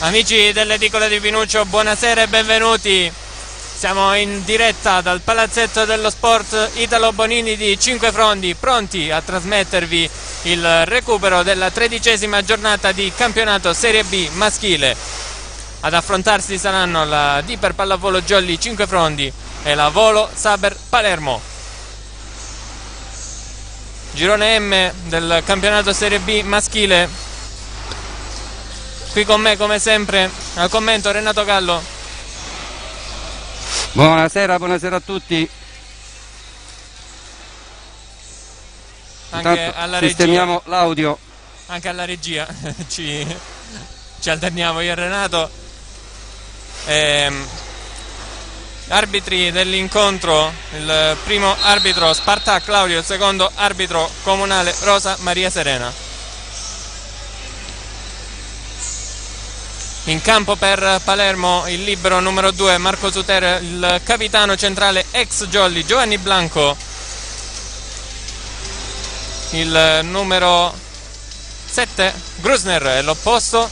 Amici dell'edicola di Pinuccio, buonasera e benvenuti. Siamo in diretta dal palazzetto dello sport Italo Bonini di Cinquefrondi, pronti a trasmettervi il recupero della 13ª giornata di campionato Serie B maschile. Ad affrontarsi saranno la Diper Pallavolo Jolly Cinquefrondi e la Volo Saber Palermo. Girone M del campionato Serie B maschile. Qui con me come sempre al commento Renato Gallo. Buonasera a tutti. Anche Intanto alla sistemiamo regia. l'audio. Anche alla regia ci alterniamo io e Renato. Arbitri dell'incontro: il primo arbitro Sparta Claudio, il secondo arbitro comunale Rosa Maria Serena. In campo per Palermo il libero numero 2 Marco Suter, il capitano centrale ex Jolly Giovanni Blanco, il numero 7 Grusner è l'opposto,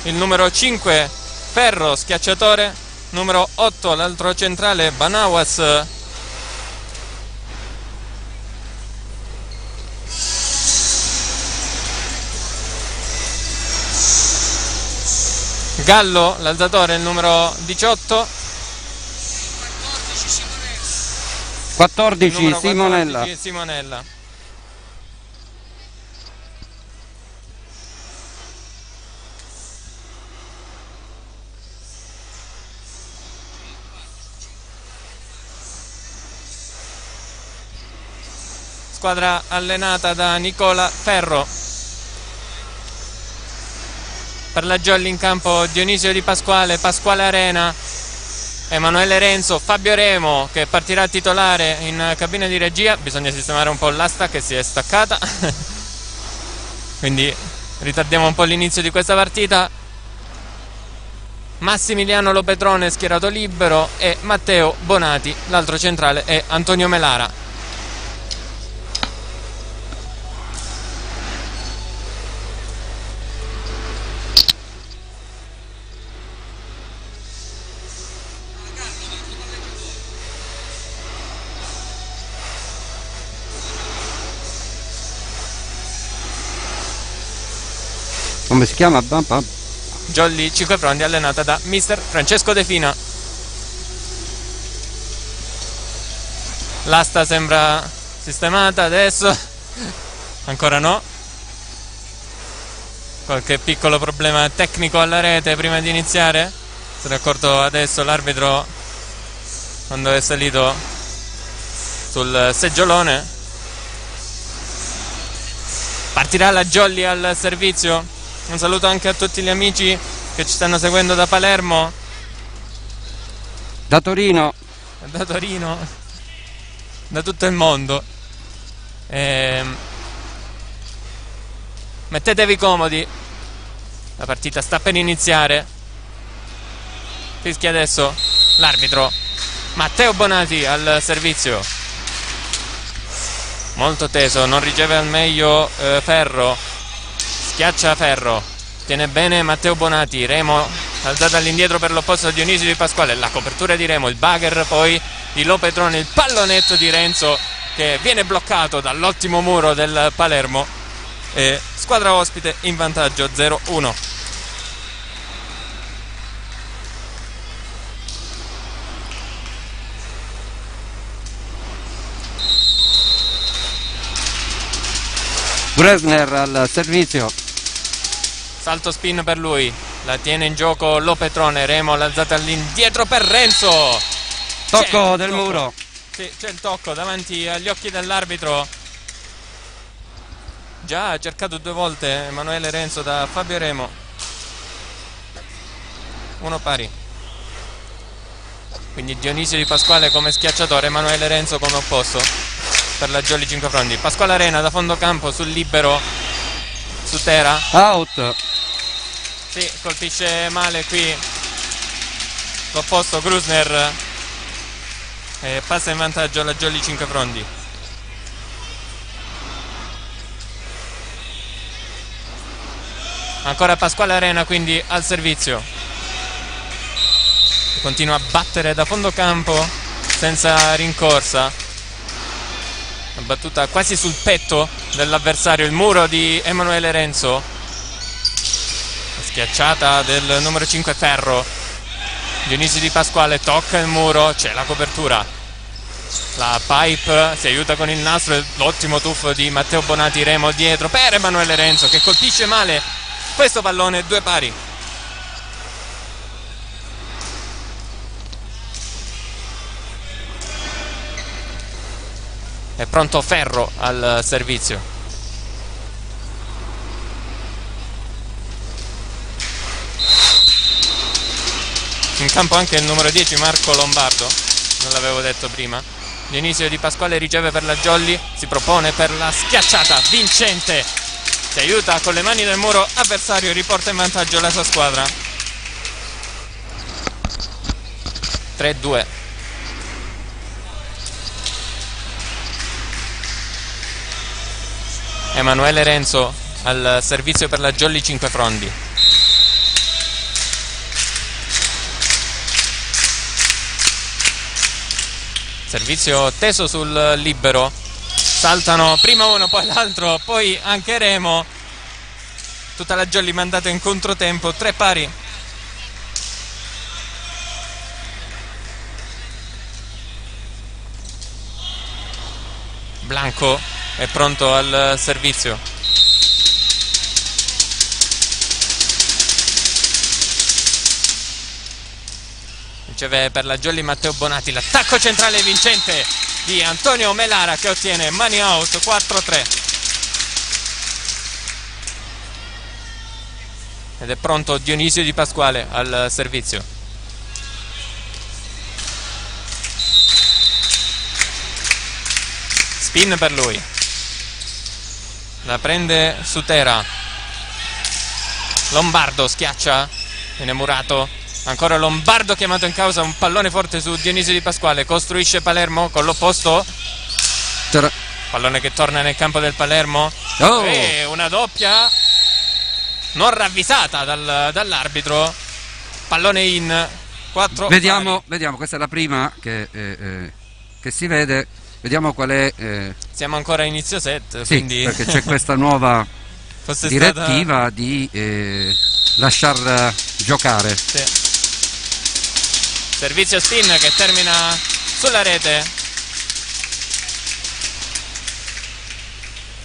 il numero 5 Ferro schiacciatore, numero 8 l'altro centrale Banawas, Gallo l'alzatore, il numero 18, 14 numero Simonella. 14 Simonella. Squadra allenata da Nicola Ferro. Per la Jolly in campo Dionisio Di Pasquale, Pasquale Arena, Emanuele Renzo, Fabio Remo che partirà titolare in cabina di regia. Bisogna sistemare un po' l'asta che si è staccata quindi ritardiamo un po' l'inizio di questa partita. Massimiliano Lopetrone schierato libero e Matteo Bonati, l'altro centrale è Antonio Melara. Come si chiama? Jolly Cinquefrondi allenata da mister Francesco De Fina. L'asta sembra sistemata adesso. Ancora no. Qualche piccolo problema tecnico alla rete prima di iniziare. Se ne è accorto adesso l'arbitro quando è salito sul seggiolone. Partirà la Jolly al servizio. Un saluto anche a tutti gli amici che ci stanno seguendo da Palermo, Da Torino, da tutto il mondo. Mettetevi comodi, la partita sta per iniziare. Fischia adesso l'arbitro Matteo Bonati al servizio. Molto teso, non riceve al meglio Ferro. Schiaccia Ferro, tiene bene Matteo Bonati, Remo alzata all'indietro per l'opposto Dionisio Di Pasquale, la copertura di Remo, il bugger poi di Lopetrone, il pallonetto di Renzo che viene bloccato dall'ottimo muro del Palermo e squadra ospite in vantaggio 0-1. Grusner al servizio. Salto spin per lui, la tiene in gioco Lopetrone, Remo l'alzata all'indietro per Renzo. Tocco del muro. Sì, c'è il tocco davanti agli occhi dell'arbitro. Già ha cercato 2 volte Emanuele Renzo da Fabio Remo. 1 pari. Quindi Dionisio Di Pasquale come schiacciatore, Emanuele Renzo come opposto per la Jolly Cinquefrondi. Pasquale Arena da fondo campo sul libero Sutera. Out. Sì, colpisce male qui l'opposto Grusner e passa in vantaggio la Jolly Cinquefrondi. Ancora Pasquale Arena quindi al servizio. continua a battere da fondo campo senza rincorsa. Una battuta quasi sul petto dell'avversario, il muro di Emanuele Renzo. La schiacciata del numero 5 Ferro. Dionisio Di Pasquale tocca il muro, c'è la copertura. La pipe si aiuta con il nastro, l'ottimo tuffo di Matteo Bonati, remo dietro per Emanuele Renzo che colpisce male questo pallone, 2 pari. È pronto Ferro al servizio. In campo anche il numero 10 Marco Lombardo, non l'avevo detto prima. Dionisio Di Pasquale riceve per la Jolly, si propone per la schiacciata vincente, si aiuta con le mani del muro avversario, riporta in vantaggio la sua squadra. 3-2. Emanuele Renzo al servizio per la Jolly 5 Frondi. Servizio teso sul libero, saltano prima uno poi l'altro, poi anche remo, tutta la Jolly mandata in controtempo, 3 pari. Blanco è pronto al servizio. Riceve per la Jolly Matteo Bonati, l'attacco centrale vincente di Antonio Melara che ottiene money out, 4-3. Ed è pronto Dionisio Di Pasquale al servizio. Spin per lui. La prende Sutera. Lombardo schiaccia, viene murato. Ancora Lombardo chiamato in causa, un pallone forte su Dionisio Di Pasquale, costruisce Palermo con l'opposto. Pallone che torna nel campo del Palermo. E una doppia non ravvisata dall'arbitro. Pallone in 4. Vediamo, questa è la prima che si vede. Vediamo qual è. Siamo ancora a inizio set, sì, quindi perché c'è questa nuova direttiva di lasciar giocare. Sì. Servizio spin che termina sulla rete.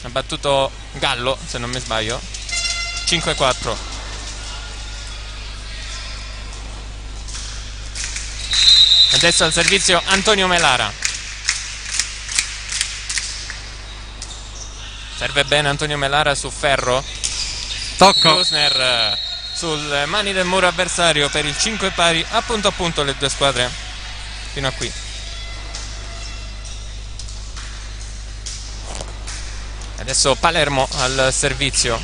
Ha battuto Gallo, se non mi sbaglio. 5-4. Adesso al servizio Antonio Melara. Serve bene Antonio Melara su Ferro. Tocco. Grosner sulle mani del muro avversario per il 5 pari, a punto le due squadre fino a qui. Adesso Palermo al servizio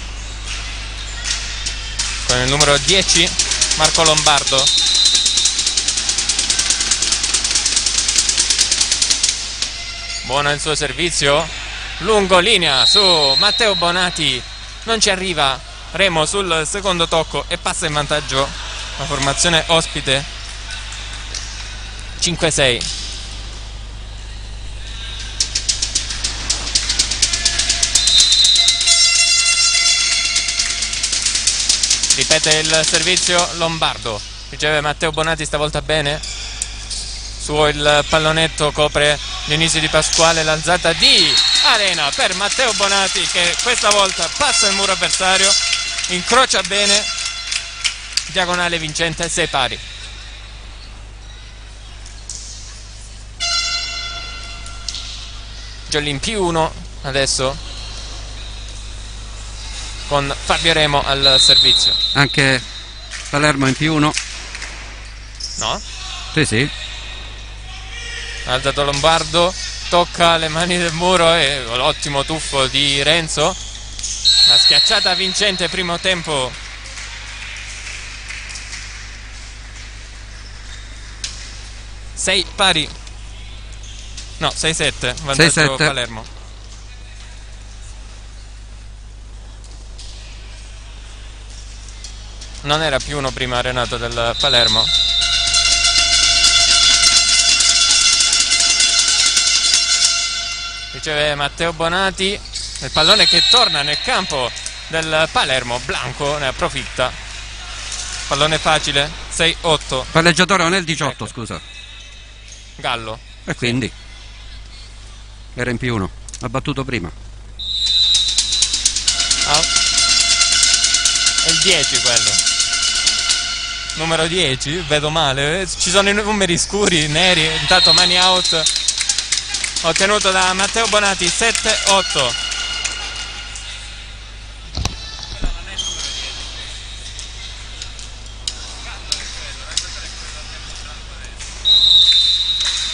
con il numero 10 Marco Lombardo. Buono il suo servizio, lungo linea su Matteo Bonati, non ci arriva. Remo sul secondo tocco e passa in vantaggio la formazione ospite. 5-6. Ripete il servizio Lombardo, riceve Matteo Bonati stavolta bene. Suo il pallonetto, copre Dionisio Di Pasquale, l'alzata di Arena per Matteo Bonati che questa volta passa il muro avversario, incrocia bene, diagonale vincente, 6 pari. Jolly in +1 adesso con Fabio Remo al servizio. Anche Palermo in +1. No? Sì. Ha alzato Lombardo, tocca le mani del muro e l'ottimo tuffo di Renzo. La schiacciata vincente primo tempo. Sei pari. No, 6-7, vantaggio 6-7. Palermo. Non era +1 prima Renato del Palermo. riceve Matteo Bonati, il pallone che torna nel campo del Palermo. Blanco ne approfitta, pallone facile, 6-8. Palleggiatore non è il 18, Ecco. scusa. Gallo. E quindi era in più 1, ha battuto prima. È il 10 quello. Numero 10, vedo male. Ci sono i numeri scuri, neri. Intanto mani out ottenuto da Matteo Bonati, 7-8.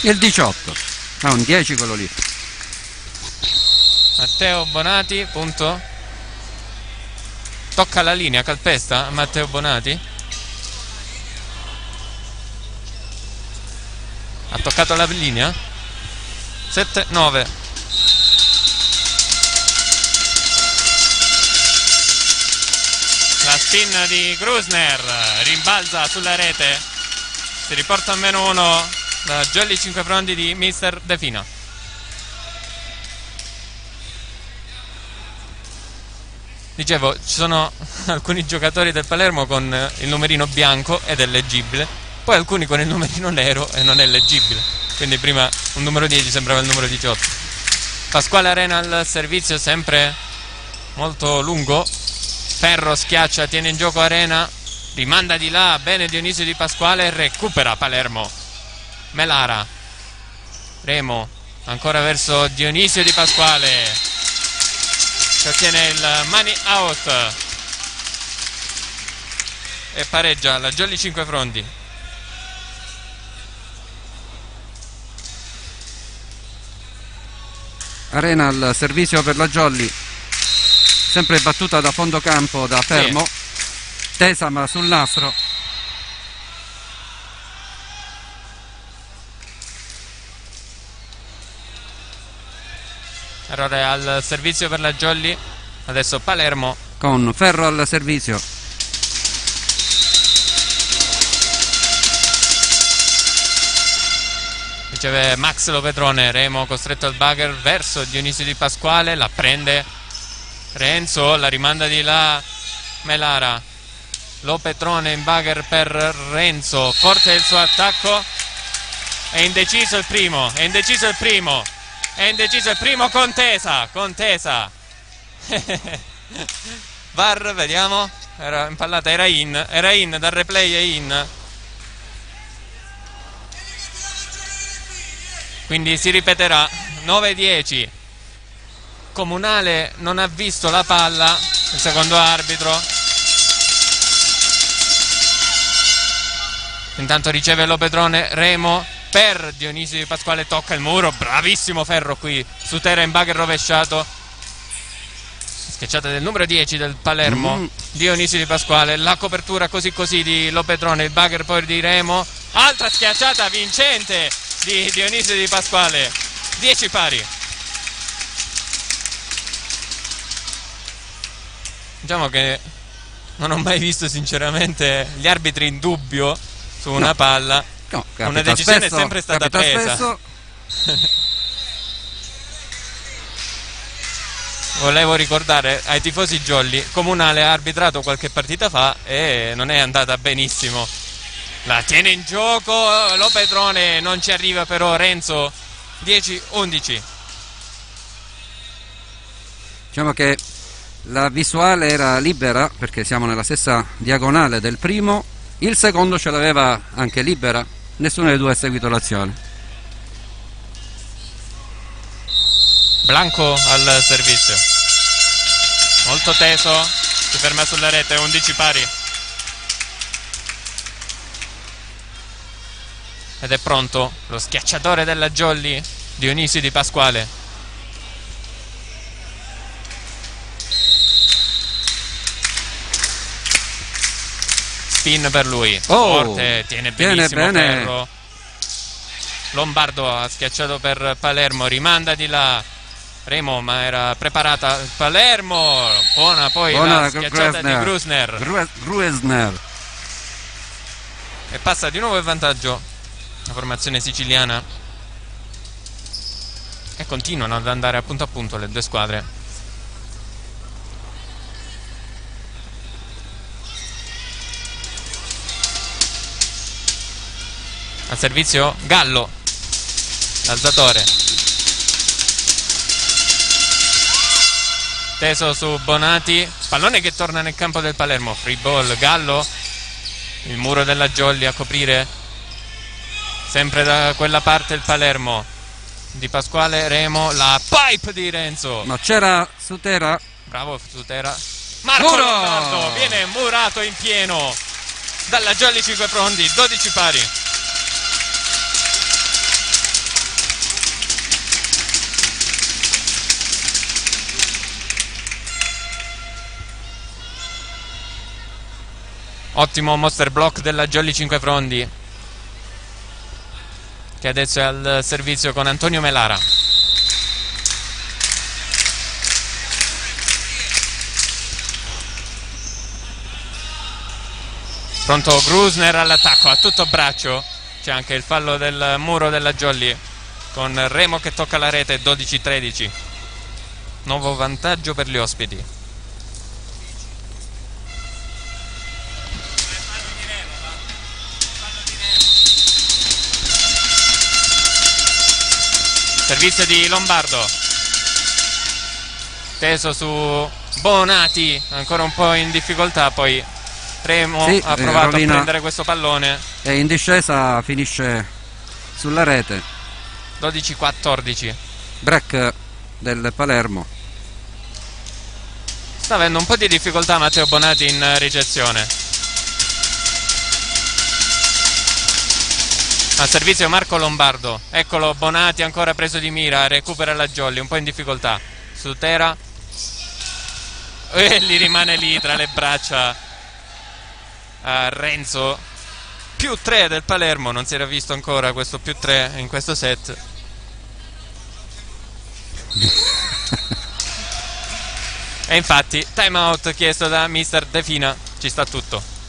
Il 18, un 10 quello lì. Matteo Bonati, punto. Tocca la linea, calpesta Matteo Bonati. Ha toccato la linea. 7-9. La spin di Grusner rimbalza sulla rete. Si riporta a -1 da Jolly 5 frondi di Mister Defina. Dicevo, ci sono alcuni giocatori del Palermo con il numerino bianco ed è leggibile, poi alcuni con il numerino nero e non è leggibile, quindi prima un numero 10 sembrava il numero 18. Pasquale Arena al servizio, sempre molto lungo. Ferro schiaccia, tiene in gioco Arena, rimanda di là, bene Dionisio Di Pasquale, recupera Palermo. Melara, Remo ancora verso Dionisio Di Pasquale che ottiene il money out e pareggia la Jolly 5 frondi. Arena al servizio per la Jolly, sempre battuta da fondo campo da Fermo, sì. Tesa ma sul nastro. Errore al servizio per la Jolly. Adesso Palermo con Ferro al servizio. Riceve Max Lopetrone. Remo costretto al bugger verso Dionisio Di Pasquale. La prende Renzo, la rimanda di là Melara. Lopetrone in bugger per Renzo. Forte il suo attacco. È indeciso il primo. È indeciso il primo. È indeciso il primo. Contesa. VAR, vediamo. Era impallata, era in dal replay, è in. Quindi si ripeterà. 9-10. Comunale non ha visto la palla, il secondo arbitro. Intanto riceve Lopetrone. Remo per Dionisio Di Pasquale, tocca il muro, bravissimo Ferro qui su terra in bugger rovesciato. Schiacciata del numero 10 del Palermo, Dionisio Di Pasquale, la copertura così di Lopetrone, il bugger poi di Remo, altra schiacciata vincente di Dionisio Di Pasquale, 10 pari. Diciamo che non ho mai visto sinceramente gli arbitri in dubbio su una palla. No, una decisione spesso, è sempre stata presa. Volevo ricordare ai tifosi Jolly, Comunale ha arbitrato qualche partita fa e non è andata benissimo. La tiene in gioco Lopetrone, non ci arriva però Renzo. 10-11. Diciamo che la visuale era libera perché siamo nella stessa diagonale del primo, il secondo ce l'aveva anche libera, nessuno dei due ha seguito l'azione. Blanco al servizio, molto teso, si ferma sulla rete, 11 pari. Ed è pronto lo schiacciatore della Jolly, Dionisio Di Pasquale. Spin per lui, forte, tiene benissimo bene. Ferro. Lombardo ha schiacciato per Palermo, rimanda di là Remo, ma era preparata Palermo, buona la schiacciata di Grusner. E passa di nuovo in vantaggio la formazione siciliana. e continuano ad andare a punto le due squadre. Al servizio Gallo, l'alzatore teso su Bonati, pallone che torna nel campo del Palermo, free ball, Gallo, il muro della Jolly a coprire sempre da quella parte il Palermo, Di Pasquale, Remo, la pipe di Renzo, ma c'era Sutera, bravo Sutera, Marco Muro! Lombardo viene murato in pieno dalla Jolly 5 Frondi, 12 pari. Ottimo monster block della Jolly 5 Frondi, che adesso è al servizio con Antonio Melara. Pronto Grusner all'attacco, a tutto braccio. C'è anche il fallo del muro della Jolly, con Remo che tocca la rete, 12-13. Nuovo vantaggio per gli ospiti. Servizio di Lombardo, teso su Bonati, ancora un po' in difficoltà, poi Remo ha provato a prendere questo pallone e in discesa finisce sulla rete. 12-14. Break del Palermo. Sta avendo un po' di difficoltà Matteo Bonati in ricezione. Al servizio Marco Lombardo, eccolo Bonati ancora preso di mira, recupera la Jolly, un po' in difficoltà. Sutera e gli rimane lì tra le braccia a Renzo. Più 3 del Palermo, non si era visto ancora questo più 3 in questo set. E infatti time out chiesto da mister De Fina, ci sta tutto.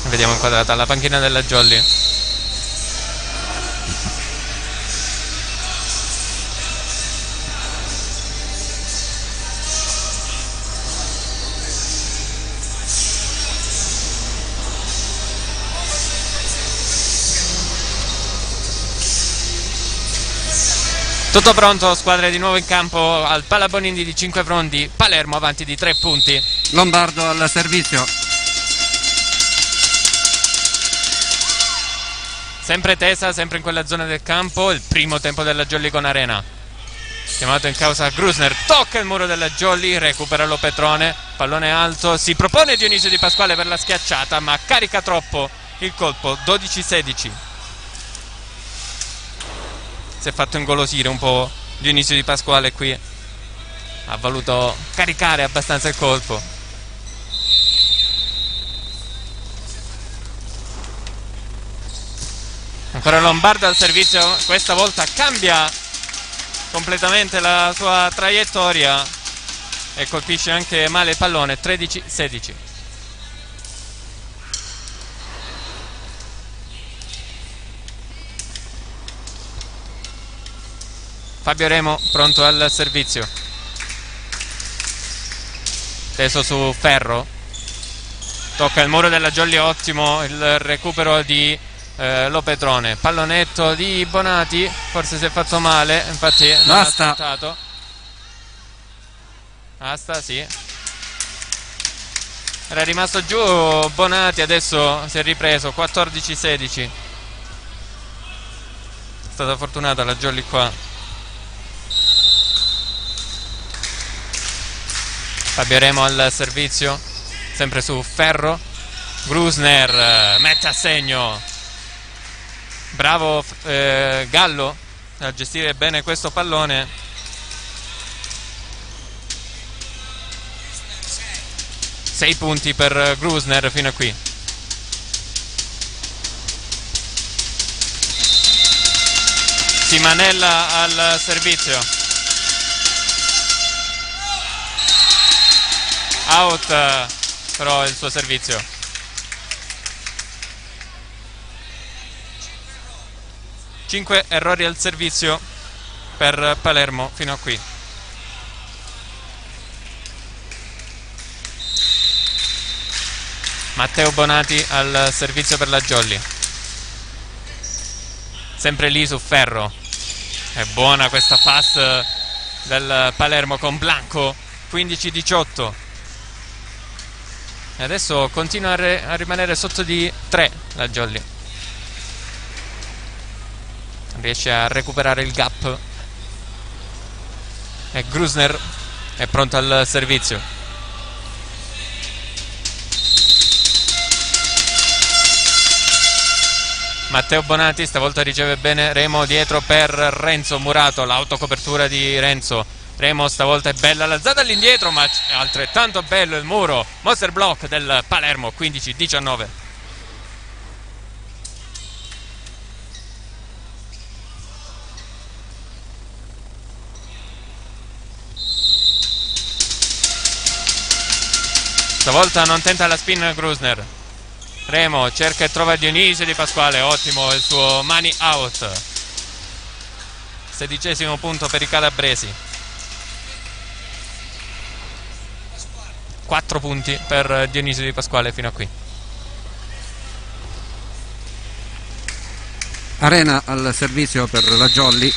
Vediamo inquadrata la panchina della Jolly. Tutto pronto, squadre di nuovo in campo al Palabonini di 5 Frondi, Palermo avanti di 3 punti. Lombardo al servizio. Sempre tesa, sempre in quella zona del campo, il primo tempo della Jolly con Arena. Chiamato in causa Grusner, tocca il muro della Jolly, recupera Lopetrone, pallone alto, si propone Dionisio Di Pasquale per la schiacciata, ma carica troppo il colpo, 12-16. Si è fatto ingolosire un po' Dionisio Di Pasquale qui, ha voluto caricare abbastanza il colpo. Ancora Lombardo al servizio, questa volta cambia completamente la sua traiettoria e colpisce anche male il pallone, 13-16. Fabio Remo pronto al servizio, teso su Ferro, tocca il muro della Jolly, ottimo il recupero di Lopetrone, pallonetto di Bonati, forse si è fatto male, infatti non ha aspettato. Asta, sì, era rimasto giù Bonati, adesso si è ripreso, 14-16. È stata fortunata la Jolly qua. Fabio Remo al servizio, sempre su Ferro, Grusner mette a segno. Bravo Gallo a gestire bene questo pallone. 6 punti per Grusner fino a qui. Simanella al servizio. Out però il suo servizio. Cinque errori al servizio per Palermo fino a qui. Matteo Bonati al servizio per la Jolly. Sempre lì su Ferro. È buona questa pass del Palermo con Blanco. 15-18. E adesso continua a rimanere sotto di 3 la Jolly. Riesce a recuperare il gap. E Grusner è pronto al servizio. Matteo Bonati stavolta riceve bene Remo dietro per Renzo Murato, l'autocopertura di Renzo. Remo stavolta è bella l'alzata all'indietro, ma è altrettanto bello il muro. Monster block del Palermo, 15-19. Stavolta non tenta la spin Grusner. Remo cerca e trova Dionisio Di Pasquale, ottimo il suo money out. 16° punto per i calabresi. 4 punti per Dionisio Di Pasquale fino a qui. Arena al servizio per la Jolly.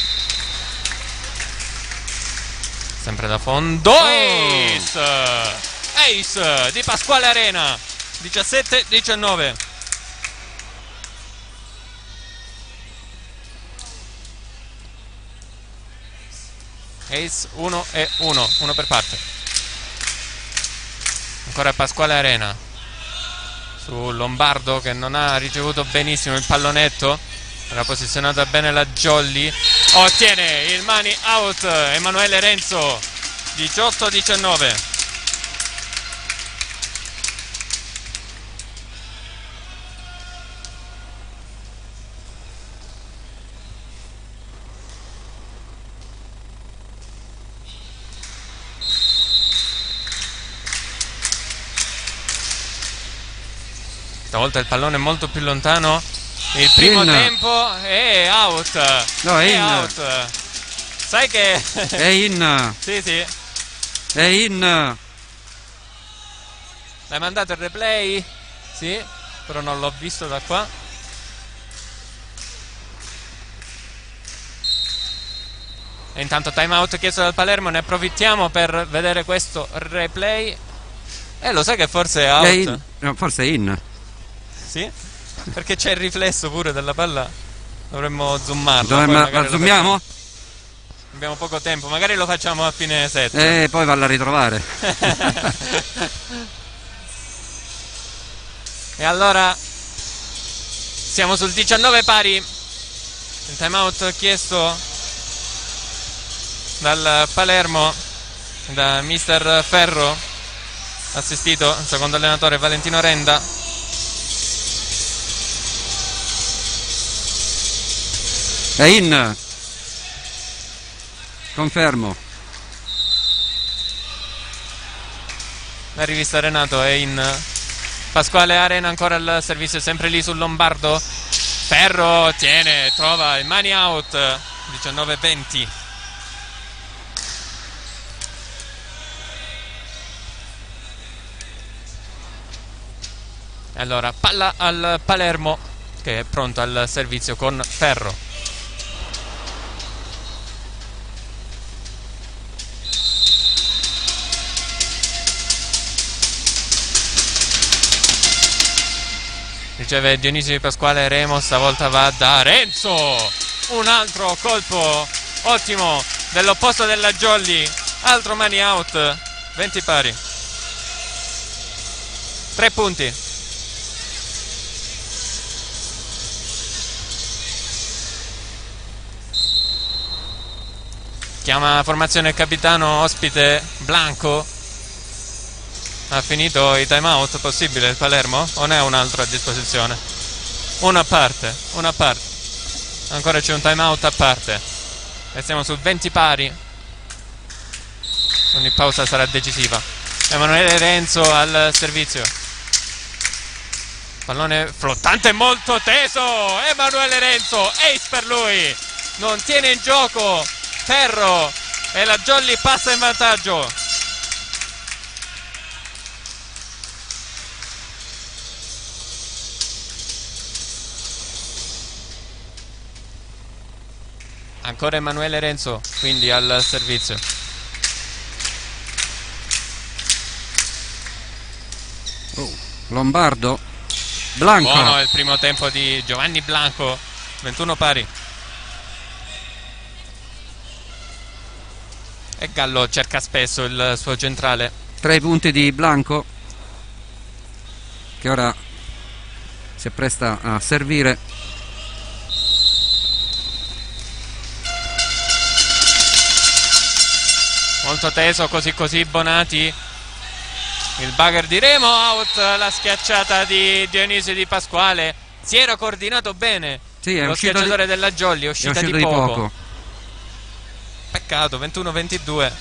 Sempre da fondo. Ace Di Pasquale Arena. 17-19. Ace 1 e 1, uno per parte. Ancora Pasquale Arena su Lombardo che non ha ricevuto benissimo il pallonetto. Era posizionata bene la Jolly. Ottiene il money out Emanuele Renzo. 18-19. Stavolta il pallone è molto più lontano. Il primo tempo è out. No, è in. Out. Sai che è in. Sì, sì. È in. L'hai mandato il replay? Sì, però non l'ho visto da qua. E intanto time out chiesto dal Palermo, ne approfittiamo per vedere questo replay. Lo sai che forse è out? È in. No, forse è in. Sì? Perché c'è il riflesso pure della palla. Dovremmo zoomarlo. La zoomiamo? Abbiamo poco tempo, magari lo facciamo a fine set. Poi valla a ritrovare. E allora siamo sul 19 pari. Il time out chiesto dal Palermo, da mister Ferro, assistito secondo allenatore Valentino Renda. È in. Confermo. La rivista Renato è in. Pasquale Arena ancora al servizio, sempre lì sul Lombardo. Ferro tiene, trova il money out. 19-20. Allora palla al Palermo che è pronto al servizio con Ferro. Riceve Dionisio Di Pasquale, Remo stavolta va da Renzo. Un altro colpo ottimo dell'opposto della Jolly. Altro money out. 20 pari. 3 punti. Chiama formazione il capitano ospite Blanco. Ha finito i time out possibile il Palermo? O ne ha un altro a disposizione? Uno a parte, uno a parte. Ancora c'è un time out a parte. E siamo su 20 pari. Ogni pausa sarà decisiva. Emanuele Renzo al servizio. Pallone flottante molto teso. Emanuele Renzo, ace per lui. Non tiene in gioco Ferro e la Jolly passa in vantaggio. Ancora Emanuele Renzo, quindi al servizio. Lombardo, Blanco. Buono il primo tempo di Giovanni Blanco, 21 pari. E Gallo cerca spesso il suo centrale. 3 punti di Blanco, che ora si appresta a servire. Molto teso, così Bonati. Il bugger di Remo, out la schiacciata di Dionisio Di Pasquale. Si era coordinato bene. Sì, è lo schiacciatore della Jolly è uscito di poco. Peccato, 21-22.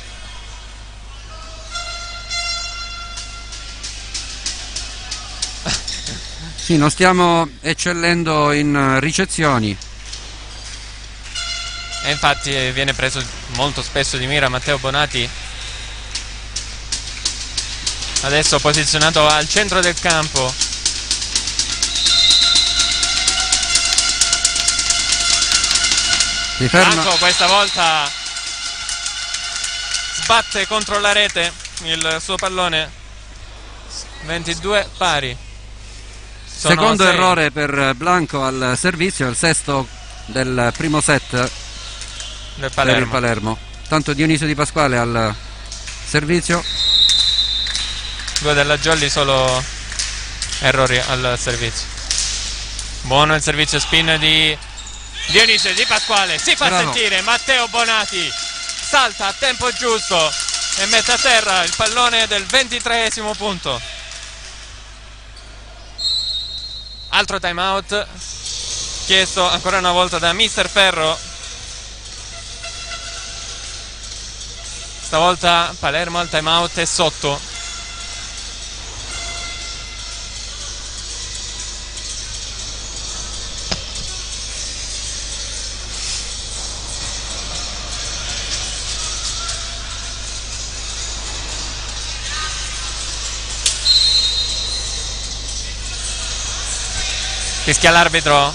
Sì, non stiamo eccellendo in ricezioni. E infatti viene preso molto spesso di mira Matteo Bonati. Adesso posizionato al centro del campo. Si ferma. Blanco questa volta sbatte contro la rete il suo pallone. 22 pari. Sono Secondo 6. errore per Blanco al servizio, il sesto del primo set del per il Palermo. Tanto Dionisio Di Pasquale al servizio. 2 della Jolly, solo errori al servizio. Buono il servizio spin di Dionisio Di Pasquale. Si fa Bravo. sentire Matteo Bonati. Salta a tempo giusto e mette a terra il pallone del 23esimo punto. Altro time out chiesto ancora una volta da Mister Ferro. Stavolta Palermo al time out è sotto. Fischia l'arbitro.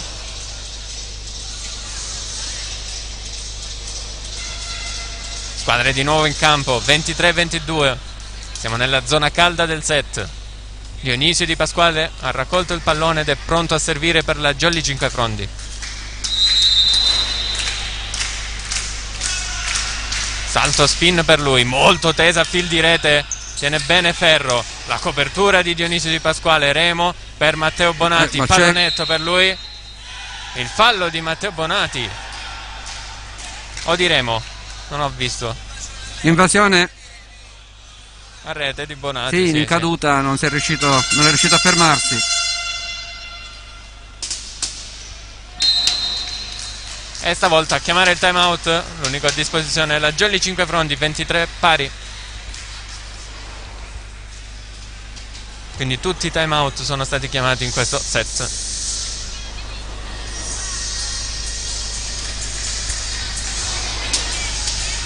Squadre di nuovo in campo, 23-22. Siamo nella zona calda del set. Dionisio Di Pasquale ha raccolto il pallone ed è pronto a servire per la Jolly Cinquefrondi. Salto spin per lui, molto tesa, fil di rete. Tiene bene Ferro. La copertura di Dionisio Di Pasquale. Remo per Matteo Bonati. Pallonetto per lui. Il fallo di Matteo Bonati. O di Remo? Non ho visto. Invasione A rete di Bonati. sì, in caduta. Non è riuscito a fermarsi. E stavolta a chiamare il time out. L'unico a disposizione è la Jolly Cinquefrondi, 23 pari. Quindi tutti i time out sono stati chiamati in questo set.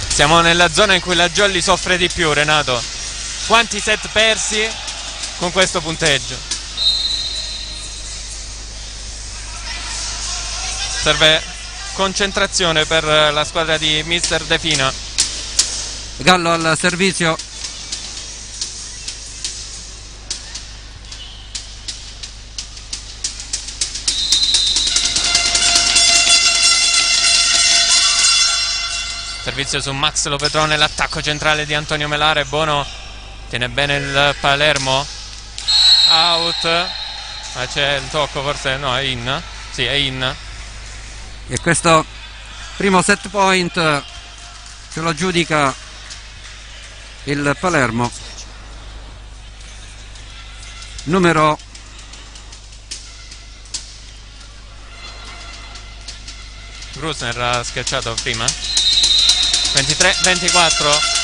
Siamo nella zona in cui la Jolly soffre di più, Renato. Quanti set persi con questo punteggio? Serve concentrazione per la squadra di Mister De Fina. Gallo al servizio. Servizio su Max Lopetrone, l'attacco centrale di Antonio Melare. Buono, tiene bene il Palermo. Out. Ma c'è il tocco, forse no, è in. Sì, è in. E questo primo set point ce lo giudica il Palermo. numero Grusner ha schiacciato prima. 23-24.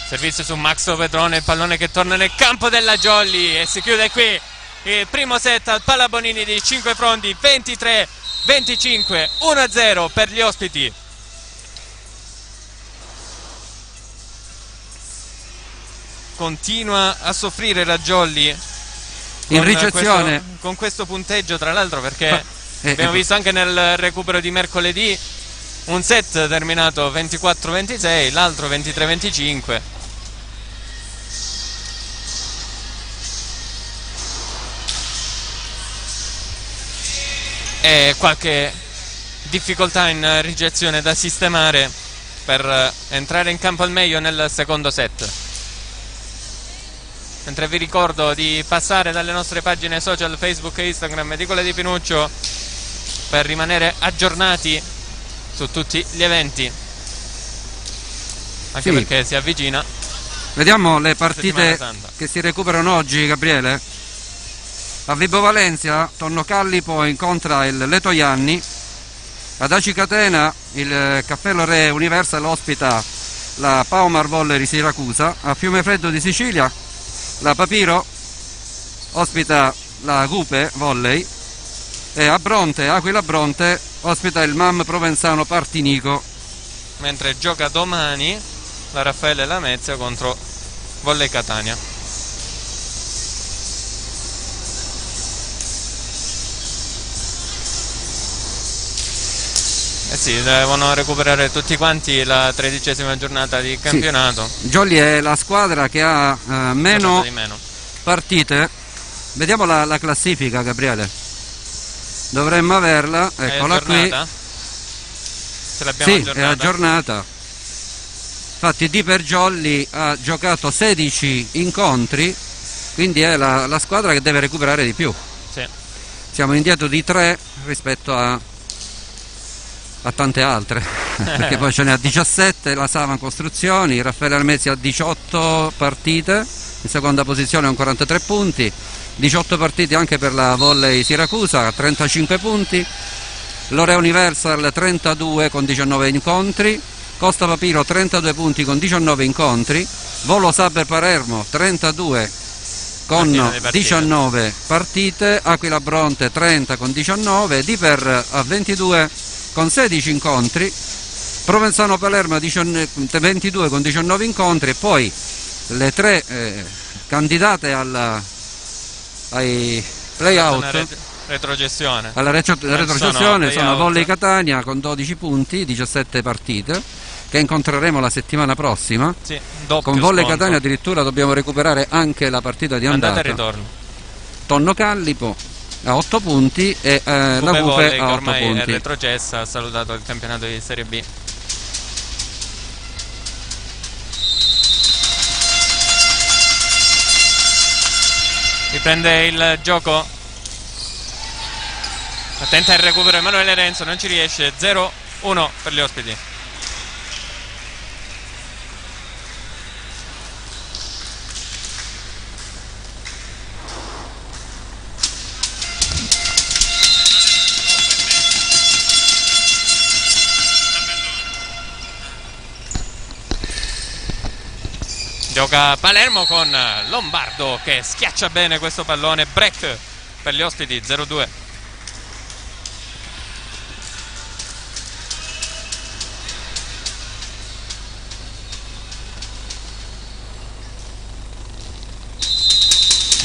Servizio su Max Petrone, il pallone che torna nel campo della Jolly e si chiude qui il primo set al Palabonini di 5 Frondi. 23-25, 1-0 per gli ospiti. Continua a soffrire la Jolly in ricezione con questo punteggio, tra l'altro, perché abbiamo visto anche nel recupero di mercoledì un set terminato 24-26, l'altro 23-25. E qualche difficoltà in ricezione da sistemare per entrare in campo al meglio nel secondo set. Mentre vi ricordo di passare dalle nostre pagine social Facebook e Instagram di quelle di Pinuccio per rimanere aggiornati su tutti gli eventi, anche perché si avvicina. Vediamo le partite che si recuperano oggi, Gabriele. A Vibo Valencia Tonno Callipo incontra il Letojanni. Ad Aci Catena il Cappello Re Universal ospita la Paomar Volley di Siracusa. A Fiumefreddo di Sicilia la Papiro ospita la Gupe Volley, e a Bronte, Aquila Bronte, ospita il MAM Provenzano Partinico. Mentre gioca domani la Raffaele Lamezia contro Volley Catania. Sì, devono recuperare tutti quanti la 13ª giornata di campionato. Sì. Jolly è la squadra che ha meno partite. Vediamo la classifica, Gabriele. Dovremmo averla, eccola qui. Ce l'abbiamo aggiornata. È aggiornata. Infatti Di per Jolly ha giocato 16 incontri, quindi è la squadra che deve recuperare di più. Sì. Siamo indietro di 3 rispetto a tante altre, perché poi ce n'è a 17 la Savan Costruzioni, Raffaele Lamezia ha 18 partite, in seconda posizione con 43 punti, 18 partite anche per la Volley Siracusa, 35 punti, Lore Universal 32 con 19 incontri, Costa Papiro 32 punti con 19 incontri, Volo Saber Palermo 32 con 19 partite, Aquila Bronte 30 con 19, Diper a 22 con 16 incontri, Provenzano Palermo 22 con 19 incontri, e poi le tre candidate ai play-out, retrocessione. alla retrocessione sono Volley Catania con 12 punti, 17 partite, che incontreremo la settimana prossima. Sì, con Volley Catania addirittura dobbiamo recuperare anche la partita di andata. E ritorno. Tonno Callipo a 8 punti e la Gupe a 8 ormai punti. È retrocessa, ha salutato il campionato di Serie B. Riprende il gioco. Attenta il recupero Emanuele Renzo, non ci riesce. 0-1 per gli ospiti. Gioca Palermo con Lombardo che schiaccia bene questo pallone. Break per gli ospiti, 0-2.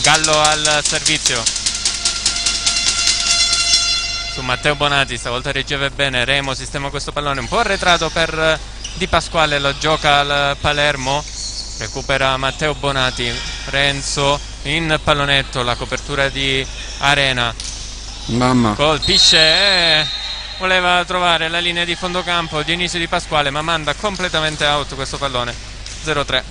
Gallo al servizio su Matteo Bonati, stavolta riceve bene Remo, sistema questo pallone un po' arretrato per Di Pasquale, lo gioca al Palermo. Recupera Matteo Bonati, Renzo in pallonetto, la copertura di Arena. Mamma. Colpisce, voleva trovare la linea di fondo campo Dionisio Di Pasquale, ma manda completamente out questo pallone. 0-3.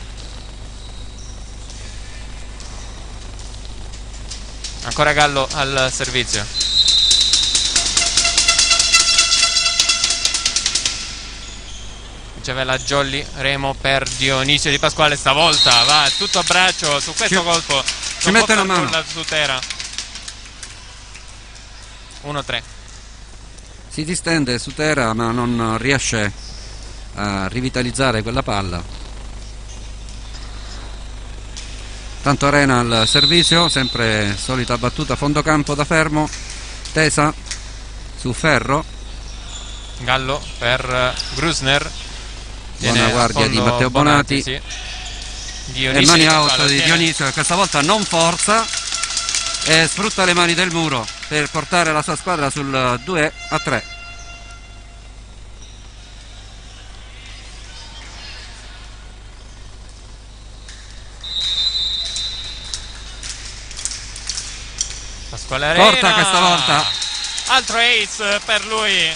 Ancora Gallo al servizio. riceve la Jolly, remo per Dionisio Di Pasquale, stavolta va tutto a braccio su questo colpo, ci mette una mano la Sutera. 1-3. si distende Sutera ma non riesce a rivitalizzare quella palla. Tanto Arena al servizio, sempre solita battuta fondo campo da fermo, tesa su Ferro, Gallo per Grusner, buona guardia di Matteo Bonati, sì. E mani out di Dionisio, che questa volta non forza e sfrutta le mani del muro per portare la sua squadra sul 2-3. Pasquale Arena, porta questa volta, altro ace per lui,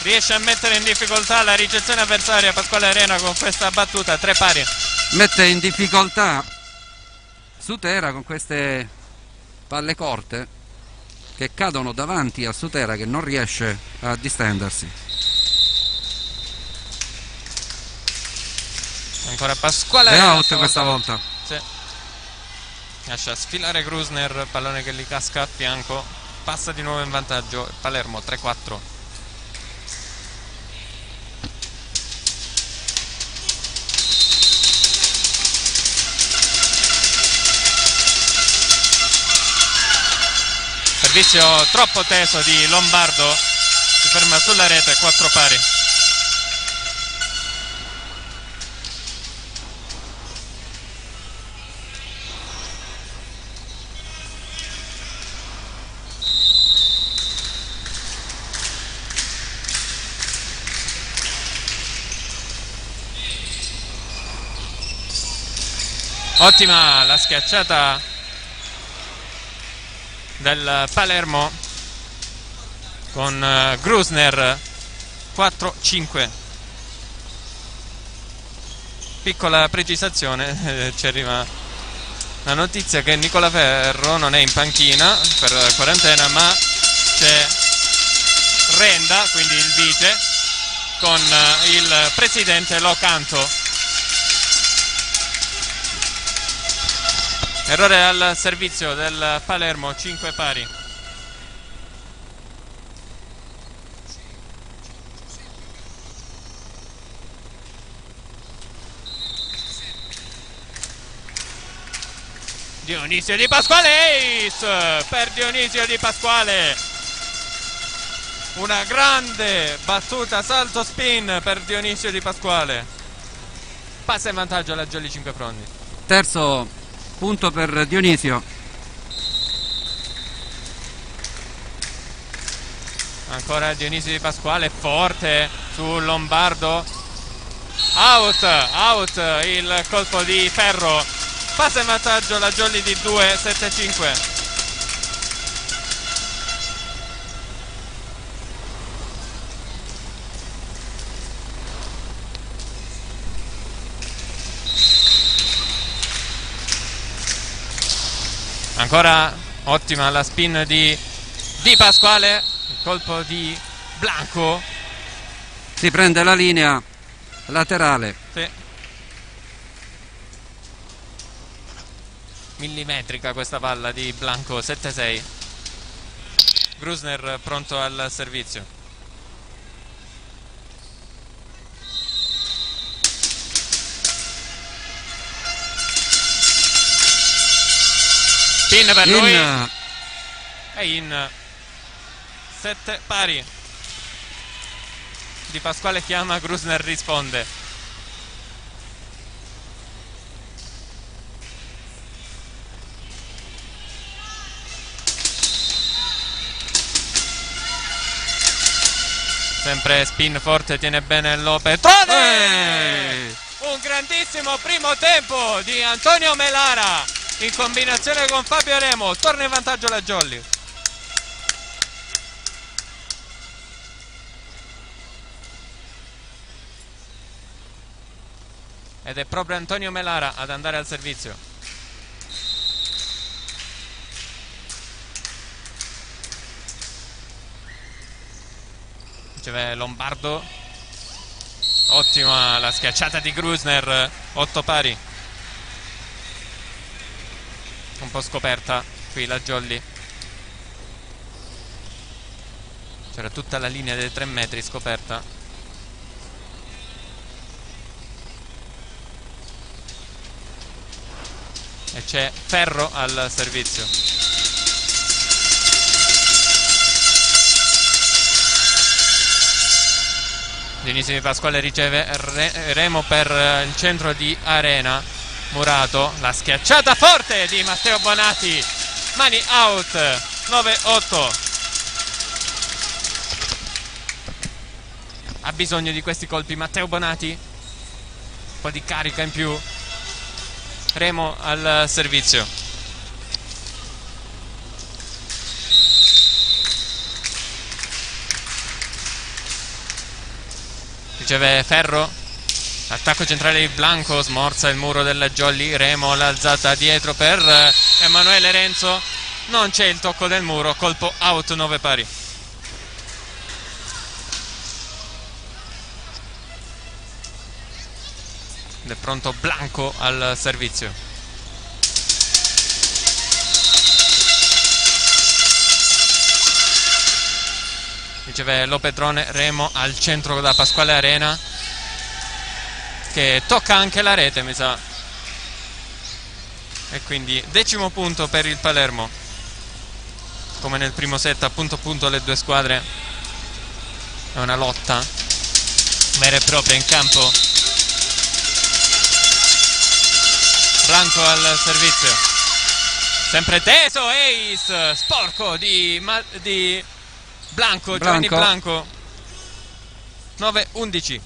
riesce a mettere in difficoltà la ricezione avversaria. Pasquale Arena con questa battuta, 3 pari. mette in difficoltà Sutera con queste palle corte che cadono davanti a Sutera, che non riesce a distendersi. Ancora Pasquale È Arena, out questa volta. sì. Lascia sfilare Grusner, pallone che gli casca a fianco, passa di nuovo in vantaggio Palermo, 3-4. Servizio troppo teso di Lombardo, si ferma sulla rete, 4 pari. Ottima la schiacciata del Palermo con Grusner, 4-5. Piccola precisazione, ci arriva la notizia che Nicola Ferro non è in panchina per quarantena, ma c'è Renda, quindi il vice, con il presidente Locanto. Errore al servizio del Palermo, 5 pari. Dionisio Di Pasquale, ace per Dionisio Di Pasquale. Una grande battuta salto spin per Dionisio Di Pasquale. Passa in vantaggio la Jolly 5 Frondi. Terzo punto per Dionisio. Ancora Dionisio Di Pasquale, forte su Lombardo. Out il colpo di Ferro. Passa in vantaggio la Jolly di 2-7-5. Ancora ottima la spin di Pasquale, il colpo di Blanco. Si prende la linea laterale. Sì. Millimetrica questa palla di Blanco, 7-6. Grusner pronto al servizio. Pin per lui e in 7 pari. Di Pasquale chiama, Grusner risponde. Sempre spin forte, tiene bene Lopez. Un grandissimo primo tempo di Antonio Melara in combinazione con Fabio Remo. Torna in vantaggio la Jolly. Ed è proprio Antonio Melara ad andare al servizio. Riceve Lombardo. Ottima la schiacciata di Grusner, 8 pari. Un po' scoperta qui la Jolly. C'era tutta la linea dei 3 metri scoperta. E c'è Ferro al servizio. Dionisio Di Pasquale riceve remo per il centro di Arena. Murato, la schiacciata forte di Matteo Bonati, mani out, 9-8. Ha bisogno di questi colpi Matteo Bonati, un po' di carica in più. Remo al servizio. Riceve Ferro, attacco centrale di Blanco, smorza il muro della Jolly. Remo l'alzata dietro per Emanuele Renzo, non c'è il tocco del muro, colpo out, 9 pari. Ed è pronto Blanco al servizio. Riceve Lopedrone, Remo al centro da Pasquale Arena, che tocca anche la rete, mi sa. E quindi 10° punto per il Palermo. Come nel primo set, a punto le due squadre. È una lotta vera e propria in campo. Blanco al servizio, sempre teso, ace sporco di Blanco, Giovanni Blanco. 9-11.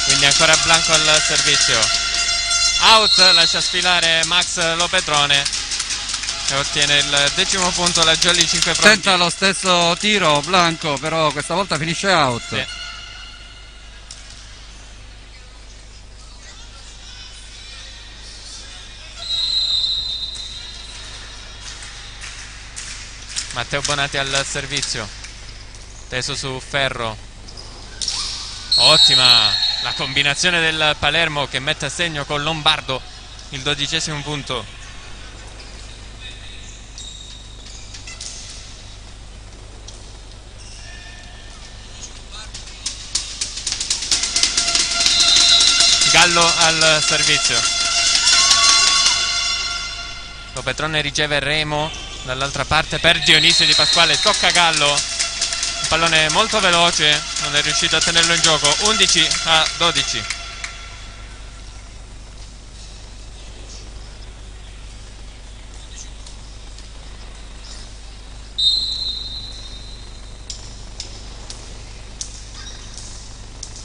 Quindi ancora Blanco al servizio. Out, lascia sfilare Max Lopedrone e ottiene il 10° punto la Jolly 5 fronti. Tenta lo stesso tiro Blanco, però questa volta finisce out. Sì. Matteo Bonati al servizio, teso su Ferro. Ottima la combinazione del Palermo, che mette a segno con Lombardo il 12° punto. Gallo al servizio. Lopedrone riceve Remo dall'altra parte per Dionisio Di Pasquale, tocca Gallo, un pallone molto veloce, non è riuscito a tenerlo in gioco. 11-12.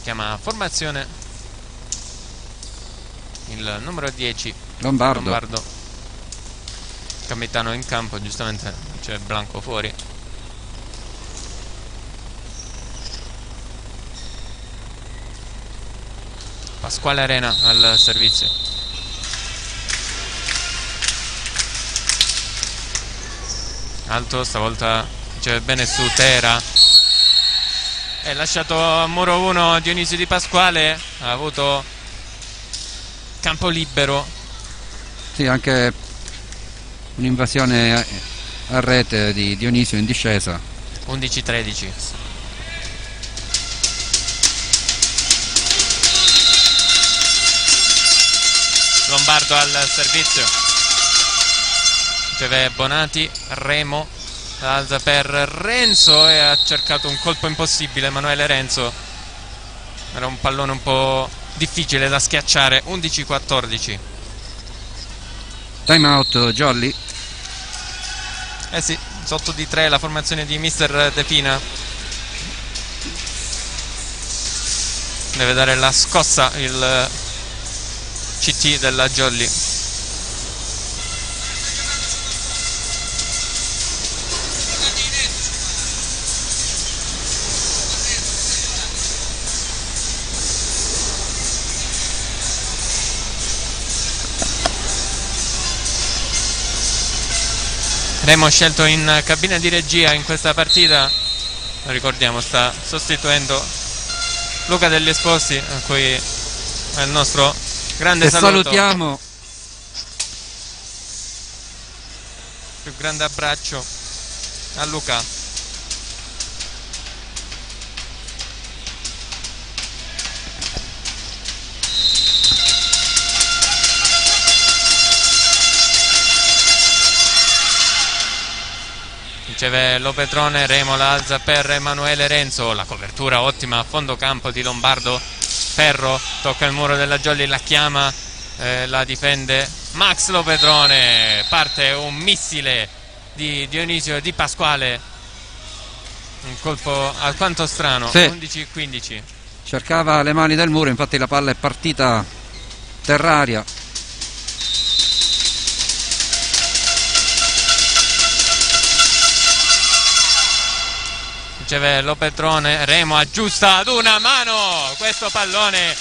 Chiama formazione il numero 10 Lombardo, capitano in campo. Giustamente c'è Blanco fuori. Pasquale Arena al servizio. Alto, stavolta c'è bene su Tera. È lasciato a muro 1 Dionisio Di Pasquale, ha avuto campo libero. Sì, anche un'invasione a rete di Dionisio in discesa. 11-13. Lombardo al servizio, riceve Bonati, Remo alza per Renzo e ha cercato un colpo impossibile Emanuele Renzo. Era un pallone un po' difficile da schiacciare. 11-14. Time out Jolly. Eh sì, sotto di 3 la formazione di Mister De Pina. Deve dare la scossa il CT della Jolly. Remo scelto in cabina di regia in questa partita, ricordiamo sta sostituendo Luca Degli Esposti, a cui è il nostro grande saluto. Salutiamo. Più grande abbraccio a Luca. Riceve Lopetrone, Remo la alza per Emanuele Renzo, la copertura ottima a fondo campo di Lombardo. Ferro tocca il muro della Jolly, la chiama, la difende Max Lopetrone, parte un missile di Dionisio Di Pasquale, un colpo alquanto strano. Sì. 11-15. Cercava le mani del muro, infatti la palla è partita terraria. Riceve Lopetrone, Remo aggiusta ad una mano questo pallone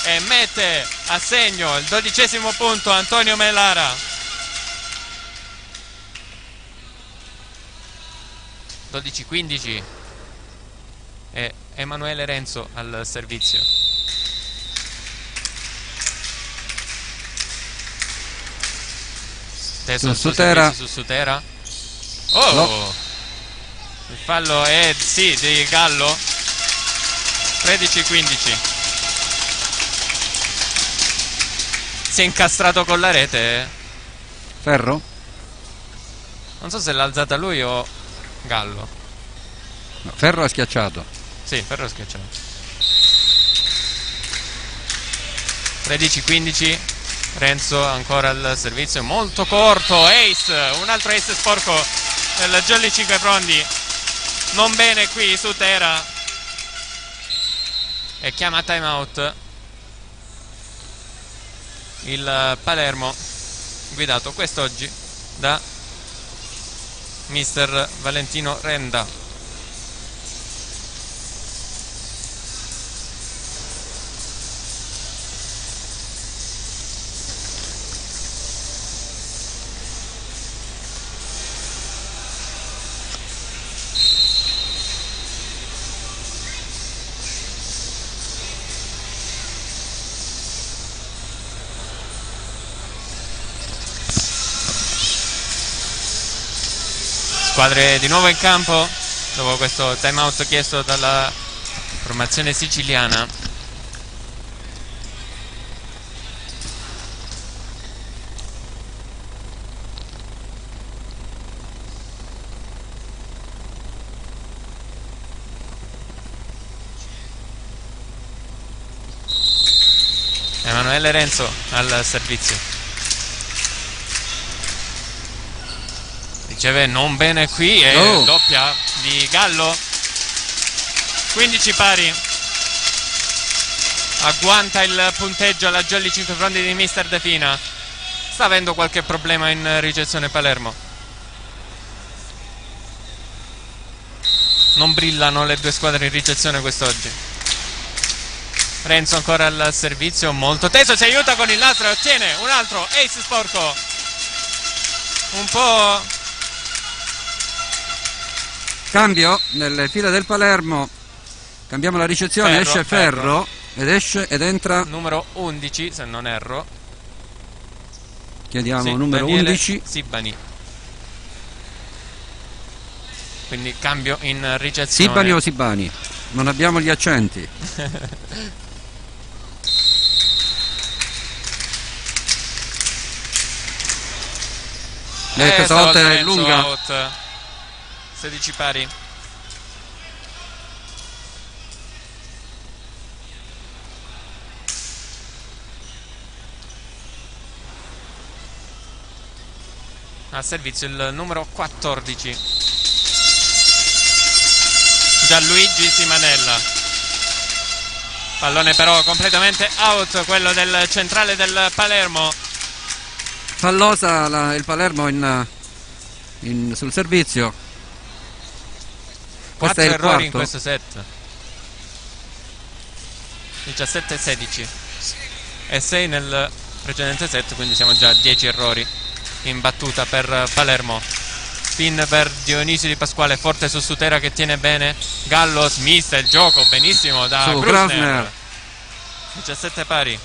e mette a segno il 12° punto Antonio Melara. 12-15 e Emanuele Renzo al servizio. Teso su Sutera. Oh! No. Il fallo è sì di Gallo. 13-15. Si è incastrato con la rete. Ferro? Non so se l'ha alzata lui o Gallo. No, Ferro ha schiacciato. Sì, Ferro ha schiacciato. 13-15. Renzo ancora al servizio, molto corto. Ace, un altro ace sporco del Jolly 5 Frondi. Non bene qui su Tera e chiama timeout il Palermo, guidato quest'oggi da mister Valentino Renda. Squadre di nuovo in campo dopo questo time out chiesto dalla formazione siciliana. Emanuele Renzo al servizio. Riceve non bene qui e doppia di Gallo. 15 pari. Agguanta il punteggio alla Jolly 5 Frondi di mister De Fina. Sta avendo qualche problema in ricezione Palermo. Non brillano le due squadre in ricezione quest'oggi. Renzo ancora al servizio, molto teso, si aiuta con il nastro e ottiene un altro ace sporco. Un po'... Cambio nelle file del Palermo, cambiamo la ricezione, esce Ferro ed entra numero 11 se non erro. Chiediamo sì, numero Daniele 11 Sibani. Quindi cambio in ricezione. Sibani o Sibani? Non abbiamo gli accenti. Questa volta è lunga. Out. 16 pari. Al servizio il numero 14 Gianluigi Simanella. Pallone però completamente out, quello del centrale del Palermo. Fallosa il Palermo sul servizio. 4 errori in questo set. 17-16 e 6 nel precedente set, quindi siamo già a 10 errori in battuta per Palermo. spin per Dionisio Di Pasquale, forte su Sutera che tiene bene. Gallo smista il gioco benissimo da su Grusner. Grusner. 17 pari.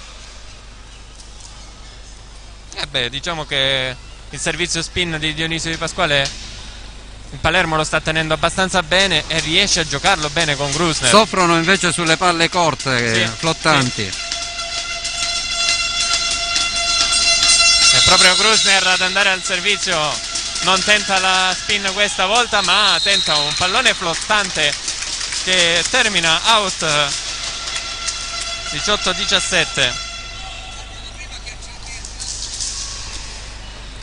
E beh, diciamo che il servizio spin di Dionisio Di Pasquale il Palermo lo sta tenendo abbastanza bene e riesce a giocarlo bene con Grusner. Soffrono invece sulle palle corte, Sì, flottanti. sì. È proprio Grusner ad andare al servizio. Non tenta la spin questa volta, ma tenta un pallone flottante che termina out. 18-17.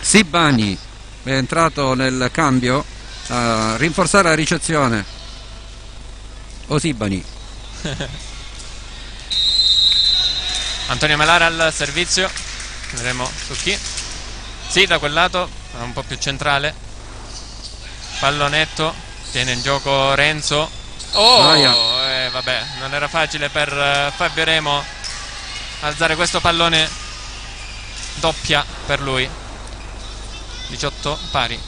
Sibani è entrato nel cambio a rinforzare la ricezione. Sibani. Antonio Melara al servizio. Vedremo su chi. Sì, da quel lato, un po' più centrale. Pallonetto. Tiene in gioco Renzo. Vabbè, non era facile per Fabio Remo alzare questo pallone. Doppia per lui. 18 pari.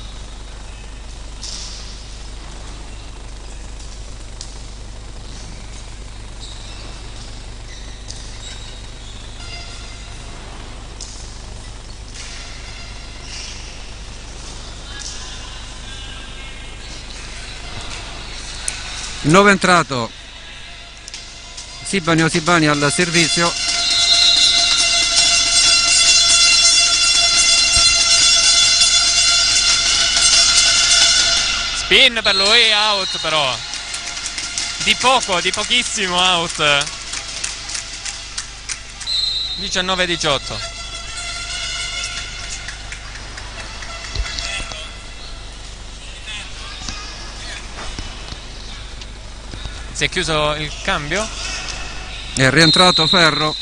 Il nuovo entrato Sibani al servizio. Spin per lui, out però. Di poco, di pochissimo out. 19-18. Si è chiuso il cambio. È rientrato Ferro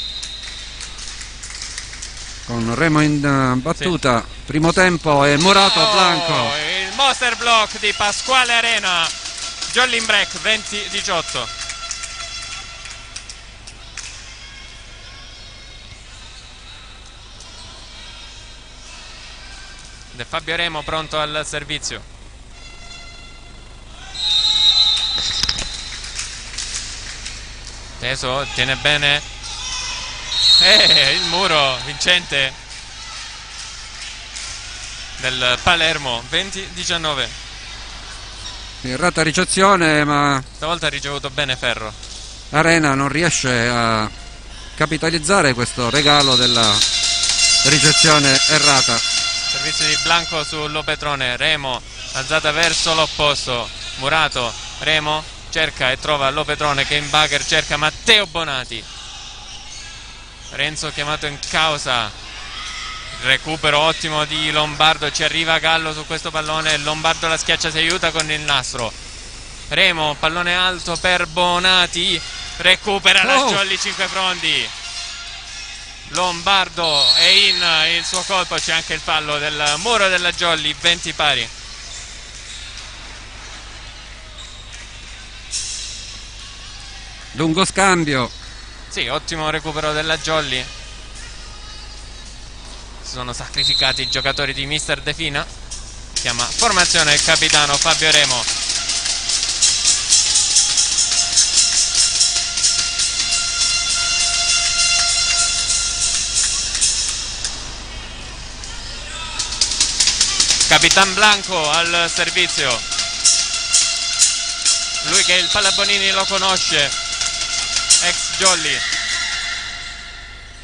con Remo in battuta. Sì. Primo tempo è Murato Blanco. Il monster block di Pasquale Arena. Jolly in break 20-18. De Fabio Remo pronto al servizio. Teso tiene bene. Il muro vincente del Palermo. 20-19. Errata ricezione, ma stavolta ha ricevuto bene Ferro. Arena non riesce a capitalizzare questo regalo della ricezione errata. Servizio di Blanco su Lopetrone. Remo alzata verso l'opposto. Murato. Remo cerca e trova Lopetrone che in bugger cerca Matteo Bonati. Renzo chiamato in causa. Recupero ottimo di Lombardo. Ci arriva Gallo su questo pallone. Lombardo la schiaccia, si aiuta con il nastro. Remo, pallone alto per Bonati. Recupera la Jolly 5 frondi. Lombardo è in il suo colpo. C'è anche il fallo del muro della Jolly. 20 pari. Lungo scambio. Sì, ottimo recupero della Jolly. Si sono sacrificati i giocatori di Mister Defina. Chiama formazione il capitano Fabio Remo. Capitan Blanco al servizio. Lui che il Pallabonini lo conosce. Ex Jolly.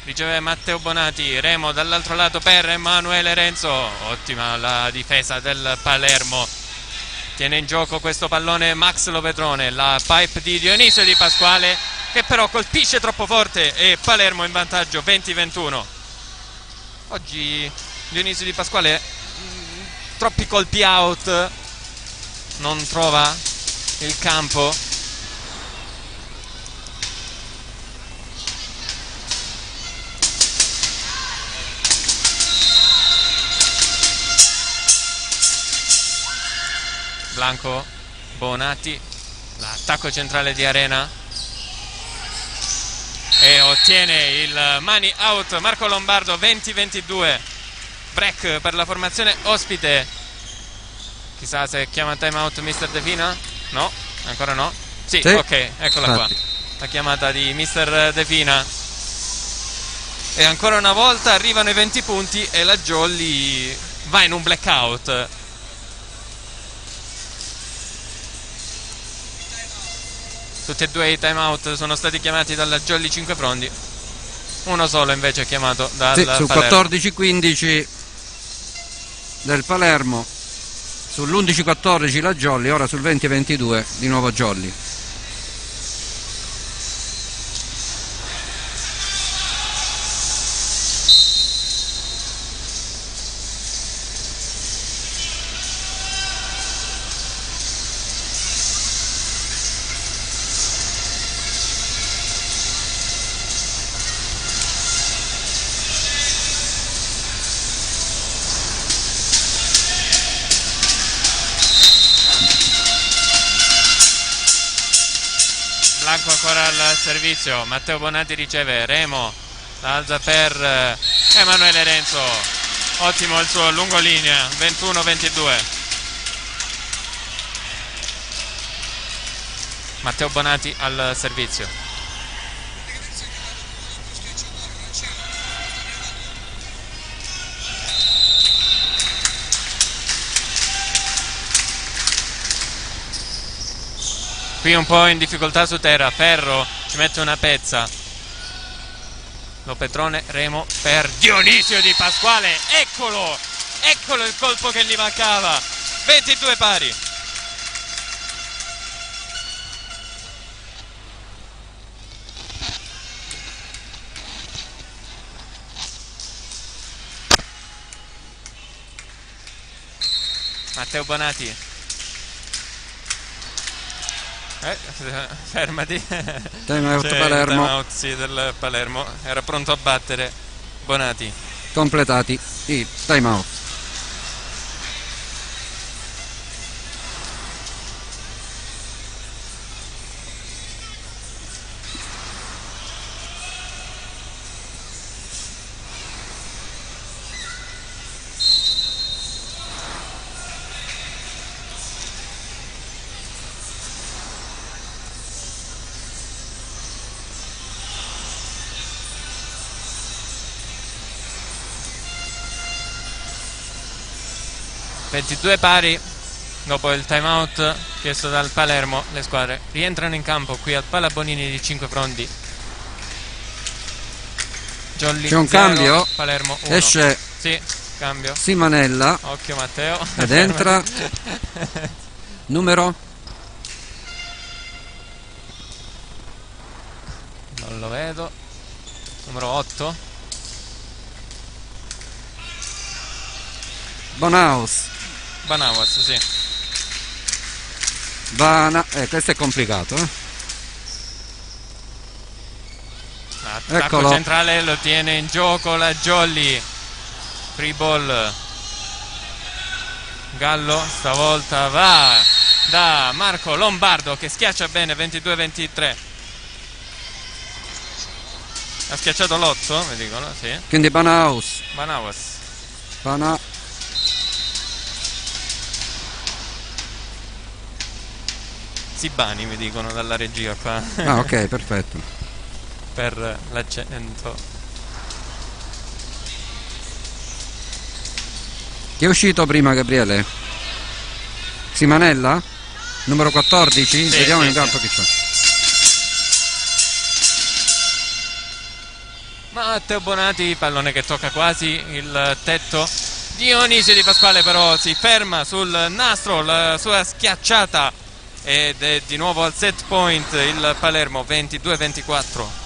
Riceve Matteo Bonati. Remo dall'altro lato per Emanuele Renzo. Ottima la difesa del Palermo. Tiene in gioco questo pallone Max Lopetrone. La pipe di Dionisio Di Pasquale che però colpisce troppo forte e Palermo in vantaggio 20-21. Oggi Dionisio Di Pasquale troppi colpi out. Non trova il campo. Blanco, Bonati, l'attacco centrale di Arena e ottiene il money out Marco Lombardo. 20-22. Break per la formazione ospite. Chissà se chiama time out Mr. De Fina. No, ancora no. Sì, Sì, ok, eccola qua. infatti. La chiamata di Mr. De Fina. E ancora una volta arrivano i 20 punti e la Jolly va in un blackout. Tutti e due i time out sono stati chiamati dalla Jolly 5 Frondi. Uno solo invece è chiamato dal Sì, sul Palermo. 14-15 del Palermo, sull'11-14 la Jolly, ora sul 20-22 di nuovo Jolly. Blanco ancora al servizio, Matteo Bonatti riceve, Remo la alza per Emanuele Renzo, ottimo il suo lungolinea, 21-22. Matteo Bonatti al servizio. Qui un po' in difficoltà su terra, Ferro ci mette una pezza. Lopetrone, Remo per Dionisio Di Pasquale, eccolo! Eccolo il colpo che gli mancava. 22 pari. Matteo Bonatti. Fermati. Time out C'è Palermo. il time out, sì, del Palermo. Era pronto a battere Bonatti. Completati i time out. Due pari dopo il time out chiesto dal Palermo. Le squadre rientrano in campo qui al Palabonini di 5 Frondi. Jolly C'è un 0, cambio, Palermo 1. esce Sì, cambio. Simanella Occhio Matteo. ed entra numero, non lo vedo, numero 8. Bonaus. Banawas, sì. Questo è complicato, Attacco Eccolo. centrale lo tiene in gioco la Jolly. Free ball. Gallo stavolta va da Marco Lombardo che schiaccia bene, 22-23. Ha schiacciato l'8, mi dicono, sì. Quindi Banaus. Banawas. Sibani mi dicono dalla regia qua. Ah, ok, perfetto. Per l'accento. Chi è uscito prima, Gabriele? Simanella? Numero 14? Sì, Vediamo sì, intanto sì. chi c'è. Matteo Bonatti, pallone che tocca quasi il tetto. Dionisio Di Pasquale però si ferma sul nastro, la sua schiacciata, ed è di nuovo al set point il Palermo, 22-24.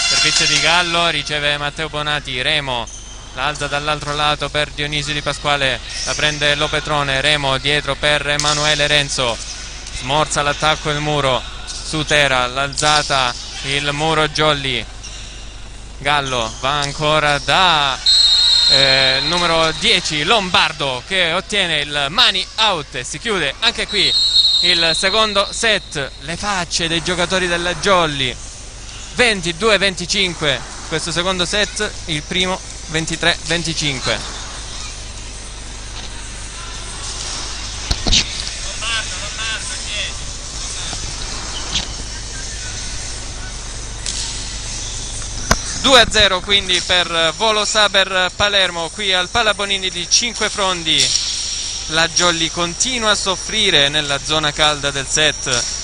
Servizio di Gallo, riceve Matteo Bonatti, Remo la alza dall'altro lato per Dionisio Di Pasquale, la prende Lopetrone, Remo dietro per Emanuele Renzo, smorza l'attacco il muro, Sutera, l'alzata, il muro Jolly, Gallo va ancora da numero 10 Lombardo che ottiene il money out e si chiude anche qui il secondo set. Le facce dei giocatori della Jolly. 22-25 questo secondo set, il primo 23-25. 2-0 quindi per Volo Saber Palermo qui al Pala Bonini di Cinque Frondi. La Jolly continua a soffrire nella zona calda del set.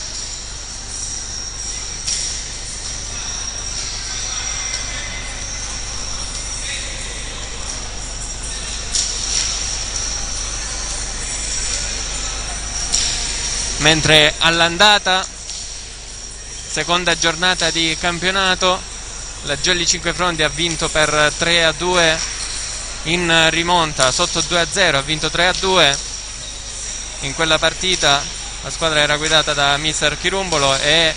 Mentre all'andata, seconda giornata di campionato, la Jolly Cinque Frondi ha vinto per 3-2 in rimonta, sotto 2-0 ha vinto 3-2. In quella partita la squadra era guidata da mister Chirumbolo e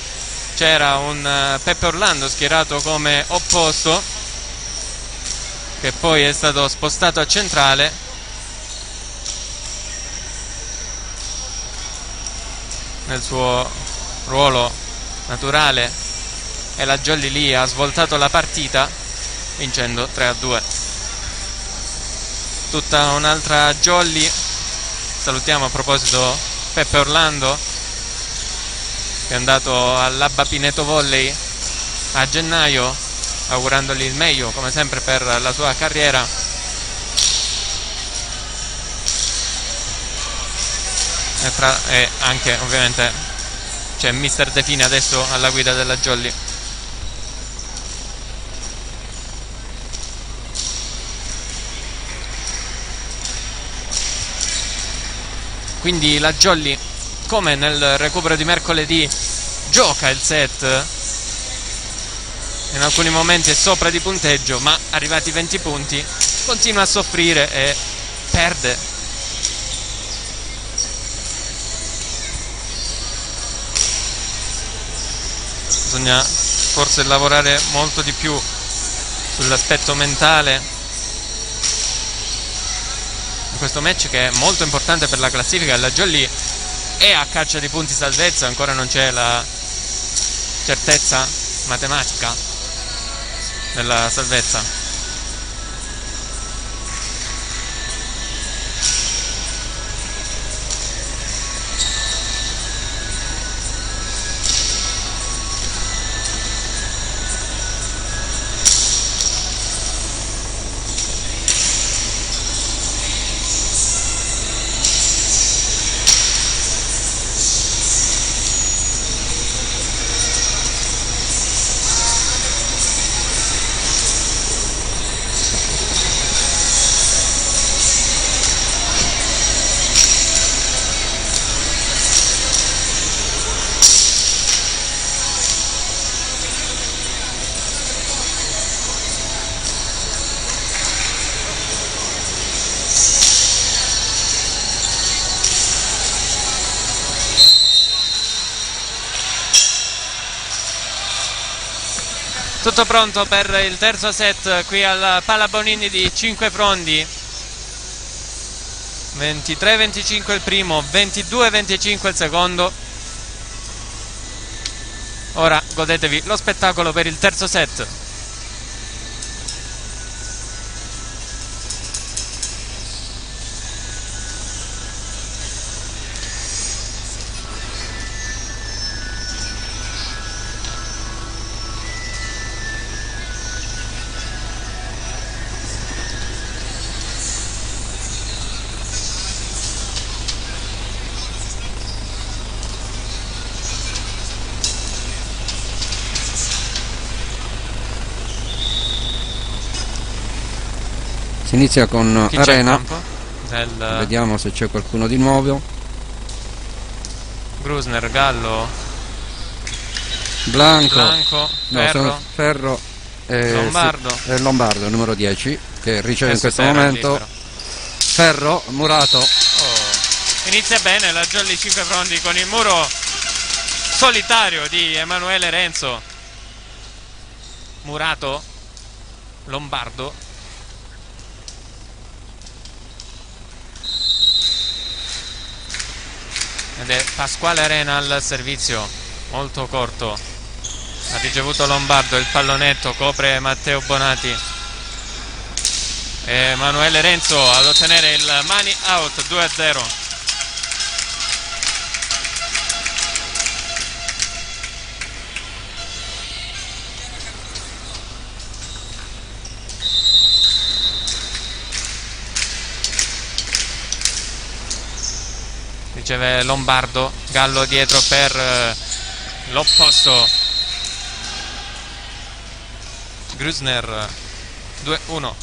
c'era un Peppe Orlando schierato come opposto, che poi è stato spostato a centrale. Nel suo ruolo naturale, e la Jolly lì ha svoltato la partita vincendo 3-2. Tutta un'altra Jolly. Salutiamo a proposito Peppe Orlando, che è andato all'Abba Pineto Volley a gennaio, augurandogli il meglio come sempre per la sua carriera. E anche ovviamente c'è mister De Fine adesso alla guida della Jolly. Quindi la Jolly, come nel recupero di mercoledì, gioca il set, in alcuni momenti è sopra di punteggio, ma arrivati 20 punti continua a soffrire e perde. Bisogna forse lavorare molto di più sull'aspetto mentale in questo match, che è molto importante per la classifica. La Jolly è a caccia di punti salvezza, ancora non c'è la certezza matematica della salvezza. Tutto pronto per il terzo set qui al Pala Bonini di Cinque Frondi. 23-25 il primo, 22-25 il secondo. Ora godetevi lo spettacolo per il terzo set. Si inizia con Chi Arena, vediamo se c'è qualcuno di nuovo. Grusner, Gallo, Blanco, Ferro, Ferro Lombardo. Lombardo, numero 10, che riceve in questo terra, momento libero. Ferro, Murato. Inizia bene la Jolly Cinque Frondi con il muro solitario di Emanuele Renzo. Murato, Lombardo, ed è Pasquale Arena al servizio, molto corto, ha ricevuto Lombardo, il pallonetto copre Matteo Bonati, Emanuele Renzo ad ottenere il money out, 2-0. Riceve Lombardo, Gallo dietro per l'opposto, Grusner, 2-1.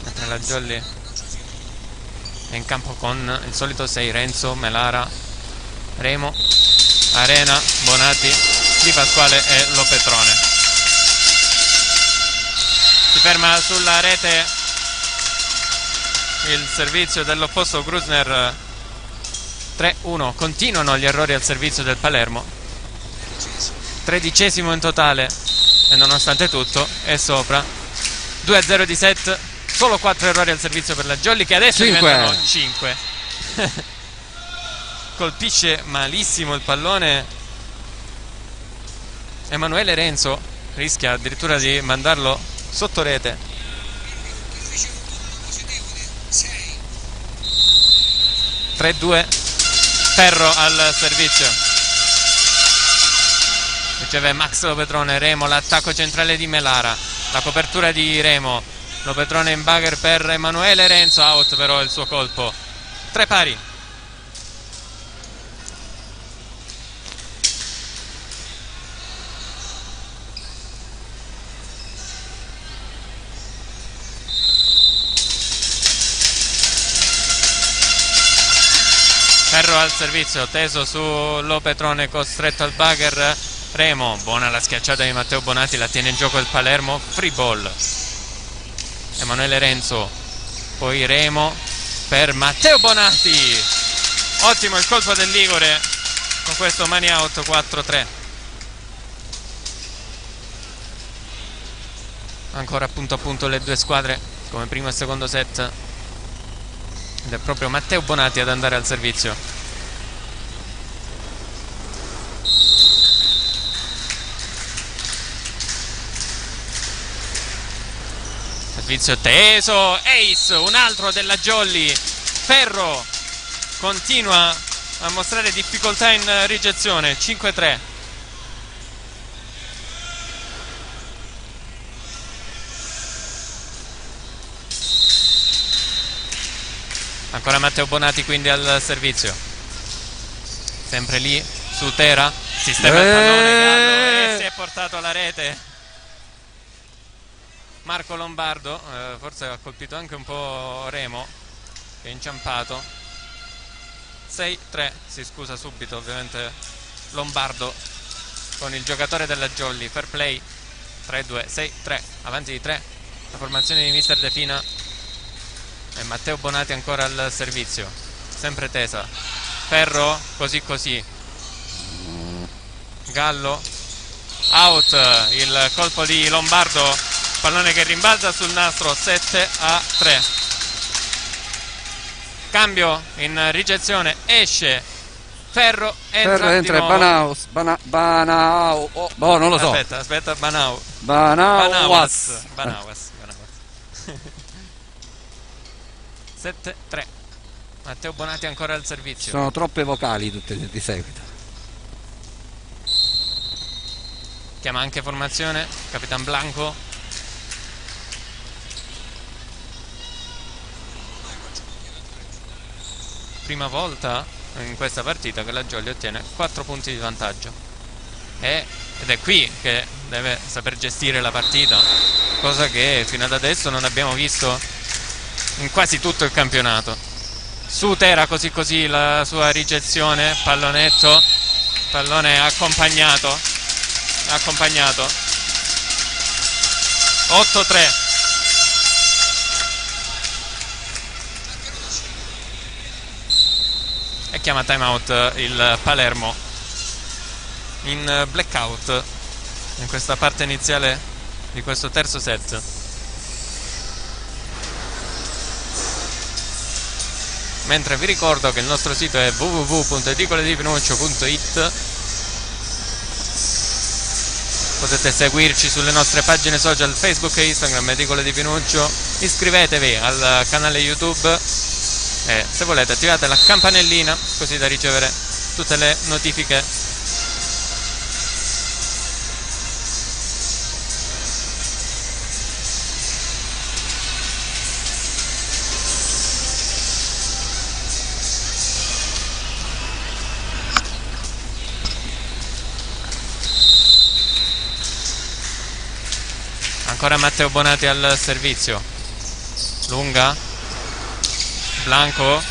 Mentre la Jolly è in campo con il solito 6, Renzo, Melara, Remo, Arena, Bonati, Di Pasquale e Lopetrone. Si ferma sulla rete il servizio dell'opposto Grusner, 3-1. Continuano gli errori al servizio del Palermo, 13° in totale, e nonostante tutto è sopra, 2-0 di set, solo 4 errori al servizio per la Jolly, che adesso diventano 5. Colpisce malissimo il pallone Emanuele Renzo, rischia addirittura di mandarlo sotto rete. 3-2, Ferro al servizio, riceve Max Lopetrone, Remo, l'attacco centrale di Melara, la copertura di Remo, Lopetrone in bugger per Emanuele Renzo, out però il suo colpo, 3 pari. Ferro al servizio, teso su Lopetrone, costretto al bugger Remo, buona la schiacciata di Matteo Bonati, la tiene in gioco il Palermo, free ball. Emanuele Renzo, poi Remo per Matteo Bonati, ottimo il colpo del Ligure, con questo money out, 4-3. Ancora punto a punto le due squadre come primo e secondo set, ed è proprio Matteo Bonati ad andare al servizio. Servizio teso, ace, un altro della Jolly. Ferro continua a mostrare difficoltà in ricezione, 5-3. Ancora Matteo Bonati quindi al servizio, sempre lì su Tera, sistema il pallone Gallo, e si è portato alla rete Marco Lombardo, forse ha colpito anche un po' Remo, che è inciampato. 6-3, si scusa subito ovviamente Lombardo con il giocatore della Jolly, fair play, 3-2, 6-3, avanti di 3 la formazione di Mister De Fina. E Matteo Bonati ancora al servizio, sempre tesa. Ferro, così così. Gallo, out, il colpo di Lombardo, pallone che rimbalza sul nastro, 7-3. Cambio in ricezione, esce Ferro, entra Banaus, Banau, oh, non lo so. Aspetta, Banau. Banauas. 7-3. Matteo Bonati ancora al servizio. Sono troppe vocali tutte di seguito. Chiama anche formazione Capitan Blanco. Prima volta in questa partita che la Jolly ottiene 4 punti di vantaggio, ed è qui che deve saper gestire la partita, cosa che fino ad adesso non abbiamo visto in quasi tutto il campionato. Su Tera, così così la sua ricezione, pallonetto, pallone accompagnato 8-3. E chiama timeout il Palermo in blackout in questa parte iniziale di questo terzo set. mentre vi ricordo che il nostro sito è www.edicoledipinuccio.it. potete seguirci sulle nostre pagine social Facebook e Instagram, Edicole di Pinuccio. Iscrivetevi al canale YouTube e se volete attivate la campanellina così da ricevere tutte le notifiche. Ancora Matteo Bonati al servizio, lunga, Blanco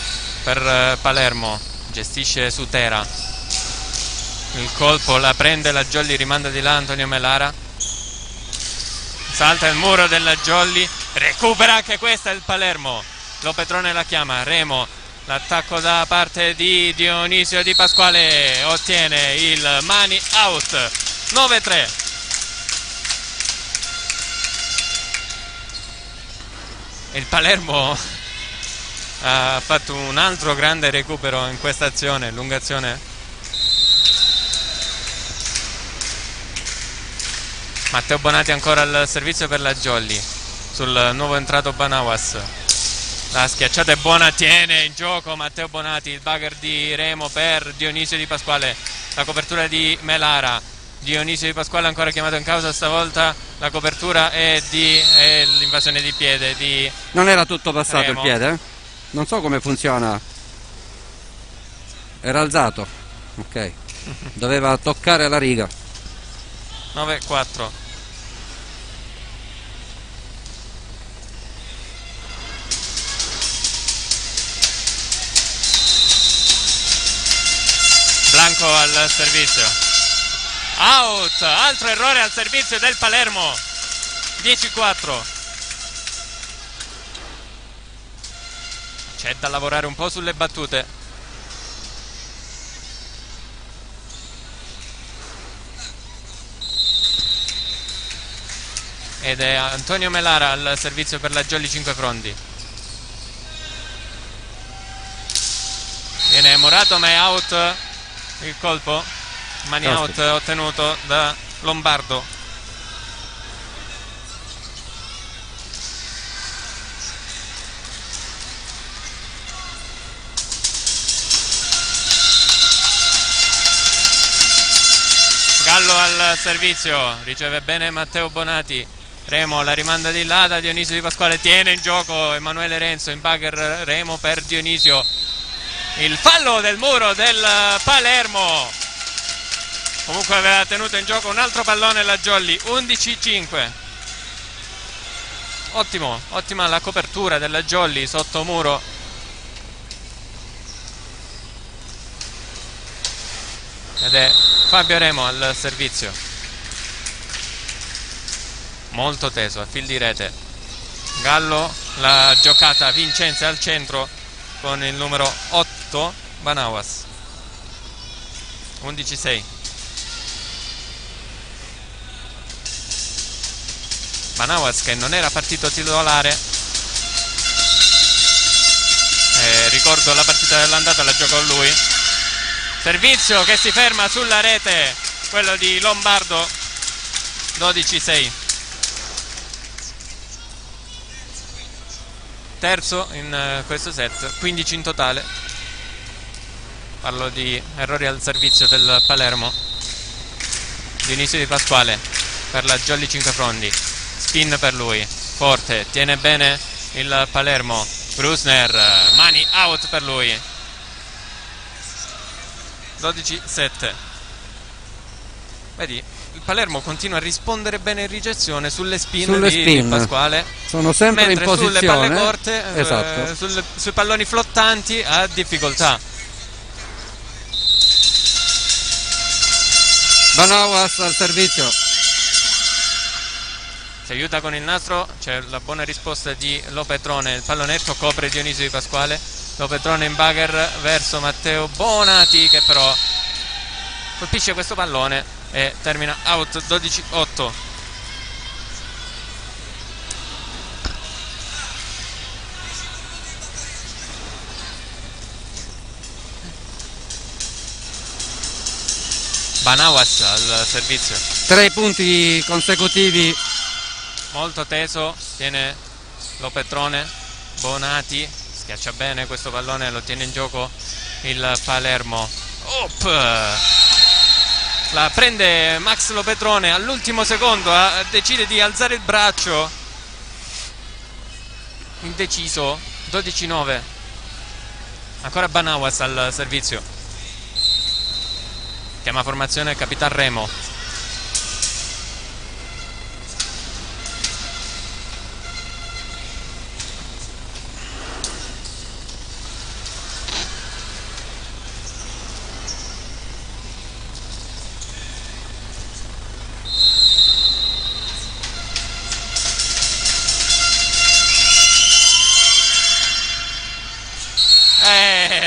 per Palermo, gestisce Sutera, il colpo la prende la Jolly, rimanda di là Antonio Melara, salta il muro della Jolly, recupera anche questa il Palermo, Lopetrone la chiama, Remo, l'attacco da parte di Dionisio Di Pasquale, ottiene il mani out, 9-3. Il Palermo ha fatto un altro grande recupero in questa azione, lunga azione. Matteo Bonati ancora al servizio per la Jolly sul nuovo entrato Banawas. La schiacciata è buona, tiene in gioco Matteo Bonati, il bugger di Remo per Dionisio Di Pasquale, la copertura di Melara. Dionisio Di Pasquale ancora chiamato in causa, stavolta la copertura è l'invasione di piede di non era tutto passato Remo. Il piede? Non so come funziona. Era alzato. Ok. Doveva toccare la riga. 9-4. Blanco al servizio. Out, altro errore al servizio del Palermo, 10-4. C'è da lavorare un po' sulle battute. Ed è Antonio Melara al servizio per la Jolly 5 fronti. Viene Morato ma è out il colpo. Mani out ottenuto da Lombardo. Gallo al servizio, riceve bene Matteo Bonati. Remo la rimanda di là da Dionisio Di Pasquale, tiene in gioco Emanuele Renzo, in bugger Remo per Dionisio. Il fallo del muro del Palermo. Comunque aveva tenuto in gioco un altro pallone la Jolly, 11-5. Ottima la copertura della Jolly sotto muro. Ed è Fabio Remo al servizio. Molto teso, a fil di rete. Gallo, la giocata Vincenzi al centro con il numero 8, Banawas. 11-6. Banawas che non era partito titolare, ricordo la partita dell'andata la giocò lui. Servizio che si ferma sulla rete, quello di Lombardo, 12-6. Terzo in questo set, 15 in totale. Parlo di errori al servizio del Palermo. Dionisio Di Pasquale per la Jolly 5 fronti. Spin per lui, forte, tiene bene il Palermo. Brusner, mani out per lui. 12-7. Vedi, il Palermo continua a rispondere bene in ricezione sulle spin di Pasquale. Sono sempre mentre in posizione. Sulle palle corte, esatto. Sui palloni flottanti ha difficoltà. Banawas al servizio. Si aiuta con il nastro, c'è la buona risposta di Lopetrone, il pallonetto copre Dionisio Di Pasquale. Lopetrone in bugger verso Matteo Bonati che però colpisce questo pallone e termina out, 12-8. Banawas al servizio. 3 punti consecutivi. Molto teso, tiene Lo Petrone. Bonati schiaccia bene questo pallone, lo tiene in gioco il Palermo. La prende Max Lo Petrone all'ultimo secondo, decide di alzare il braccio, indeciso. 12-9. Ancora Banawas al servizio, chiama formazione Capitan Remo.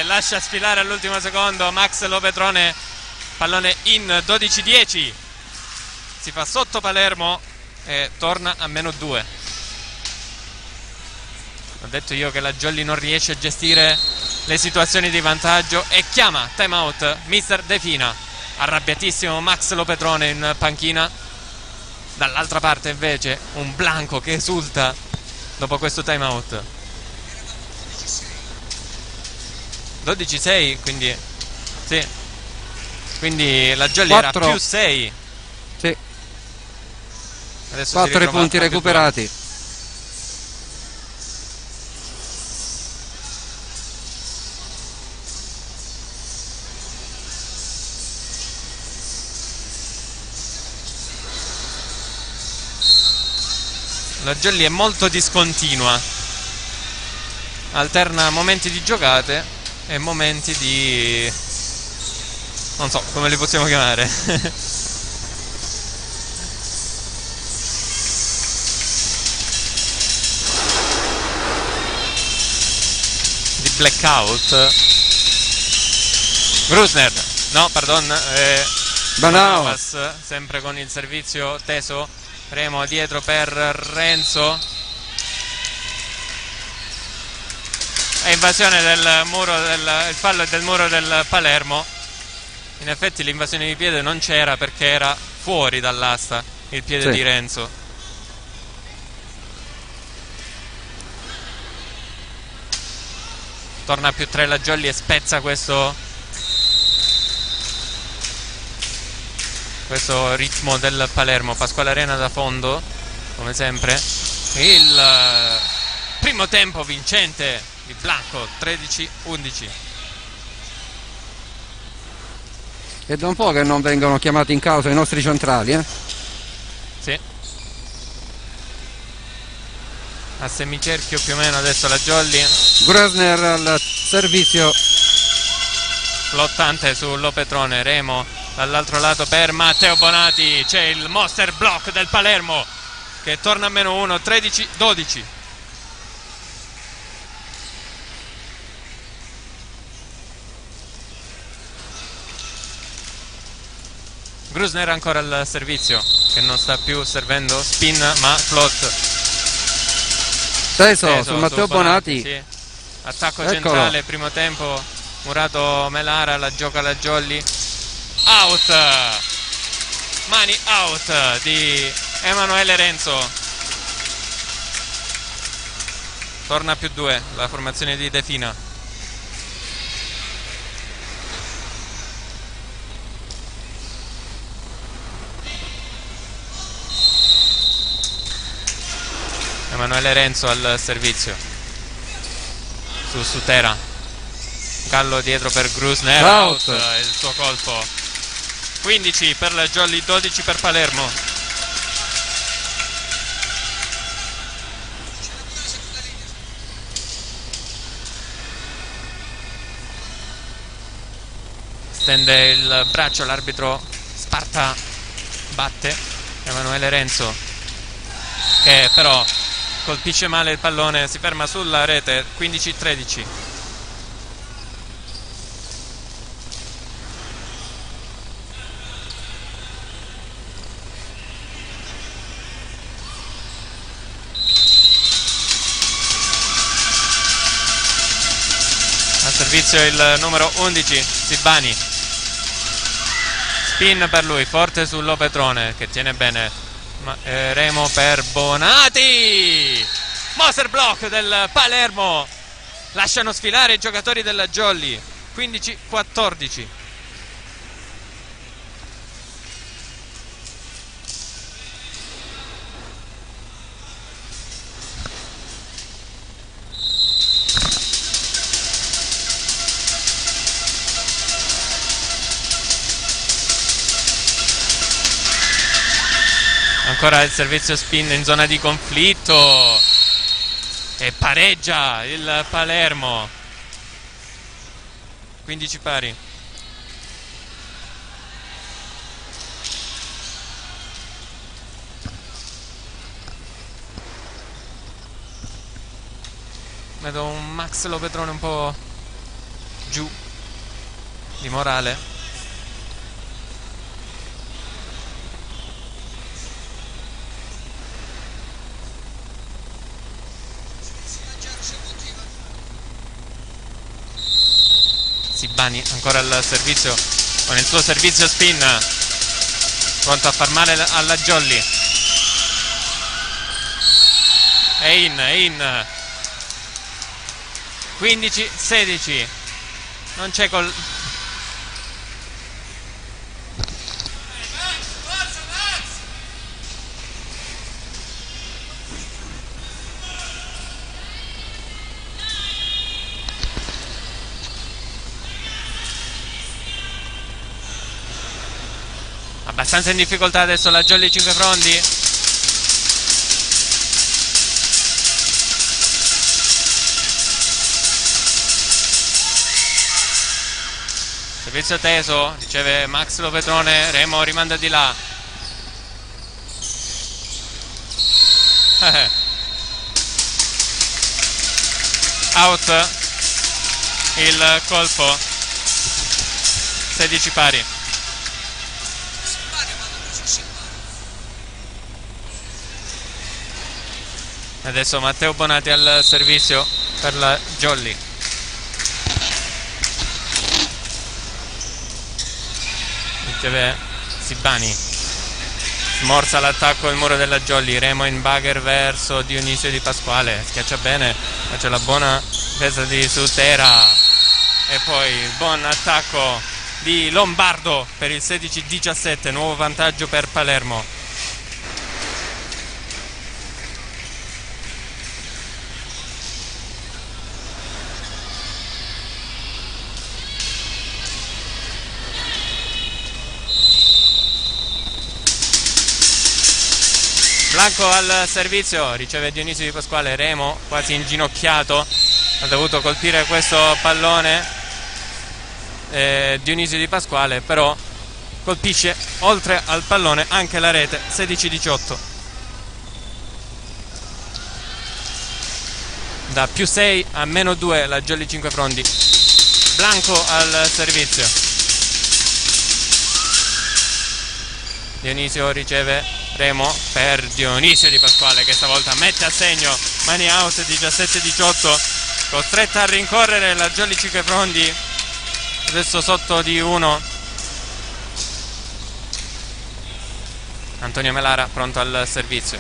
Lascia sfilare all'ultimo secondo Max Lo Petrone, pallone in. 12-10, si fa sotto Palermo e torna a -2. Ho detto io che la Jolly non riesce a gestire le situazioni di vantaggio e chiama time out mister Defina. Arrabbiatissimo Max Lo Petrone in panchina. Dall'altra parte invece un Blanco che esulta dopo questo time out. 12-6, quindi sì, quindi la Jolly 4. era più 6. Sì. Adesso 4 punti recuperati. La Jolly è molto discontinua, alterna momenti di giocate e momenti di... non so come li possiamo chiamare. Di blackout. Grusner, no pardon, Banawas, sempre con il servizio teso. Remo dietro per Renzo. È invasione del muro il fallo è del muro del Palermo. In effetti l'invasione di piede non c'era perché era fuori dall'asta il piede di Renzo. Torna a +3 la Jolly e spezza questo ritmo del Palermo. Pasquale Arena da fondo come sempre. Il primo tempo vincente di Blanco, 13-11. È da un po' che non vengono chiamati in causa i nostri centrali, Sì. A semicerchio più o meno adesso la Jolly. Grusner al servizio. Flottante su Lo Petrone. Remo dall'altro lato per Matteo Bonati. C'è il monster block del Palermo che torna a -1, 13-12. Grusner ancora al servizio, che non sta più servendo spin ma float. Teso su Matteo Bonati. Sì. Attacco centrale, primo tempo. Murato Melara, la gioca la Jolly. Out, mani out di Emanuele Renzo. Torna a +2 la formazione di Defina. Emanuele Renzo al servizio su Sutera. Gallo dietro per Grusner. Out il suo colpo. 15 per la Jolly, 12 per Palermo. Stende il braccio l'arbitro. Sparta batte Emanuele Renzo, che però colpisce male il pallone, si ferma sulla rete. 15-13. Al servizio il numero 11 Sibani. spin per lui, forte sull'Opetrone che tiene bene. Remo per Bonati. Moser block del Palermo. Lasciano sfilare i giocatori della Jolly. 15-14. Ancora il servizio spin in zona di conflitto e pareggia il Palermo. 15 pari. Vedo un Max Lopetrone un po' giù di morale. Sibani ancora al servizio con il suo servizio spin, pronto a far male alla Jolly. È in 15-16. Non c'è col... Abbastanza in difficoltà adesso la Jolly 5 frondi. Servizio teso, riceve Max Lopetrone, Remo rimanda di là. Out il colpo. 16 pari. Adesso Matteo Bonati al servizio per la Jolly. Riceve Sibani. Smorza l'attacco al muro della Jolly. Remo in bugger verso Dionisio Di Pasquale. Schiaccia bene, ma c'è la buona difesa di Sutera. E poi il buon attacco di Lombardo per il 16-17. Nuovo vantaggio per Palermo. Blanco al servizio, riceve Dionisio Di Pasquale. Remo quasi inginocchiato, ha dovuto colpire questo pallone. Dionisio Di Pasquale però colpisce oltre al pallone anche la rete. 16-18. Da +6 a -2 la Jolly 5 frondi. Blanco al servizio. Dionisio riceve Remo per Dionisio Di Pasquale che stavolta mette a segno. Mani out. 17-18. Costretta a rincorrere la Jolly 5 frondi, adesso sotto di 1. Antonio Melara pronto al servizio.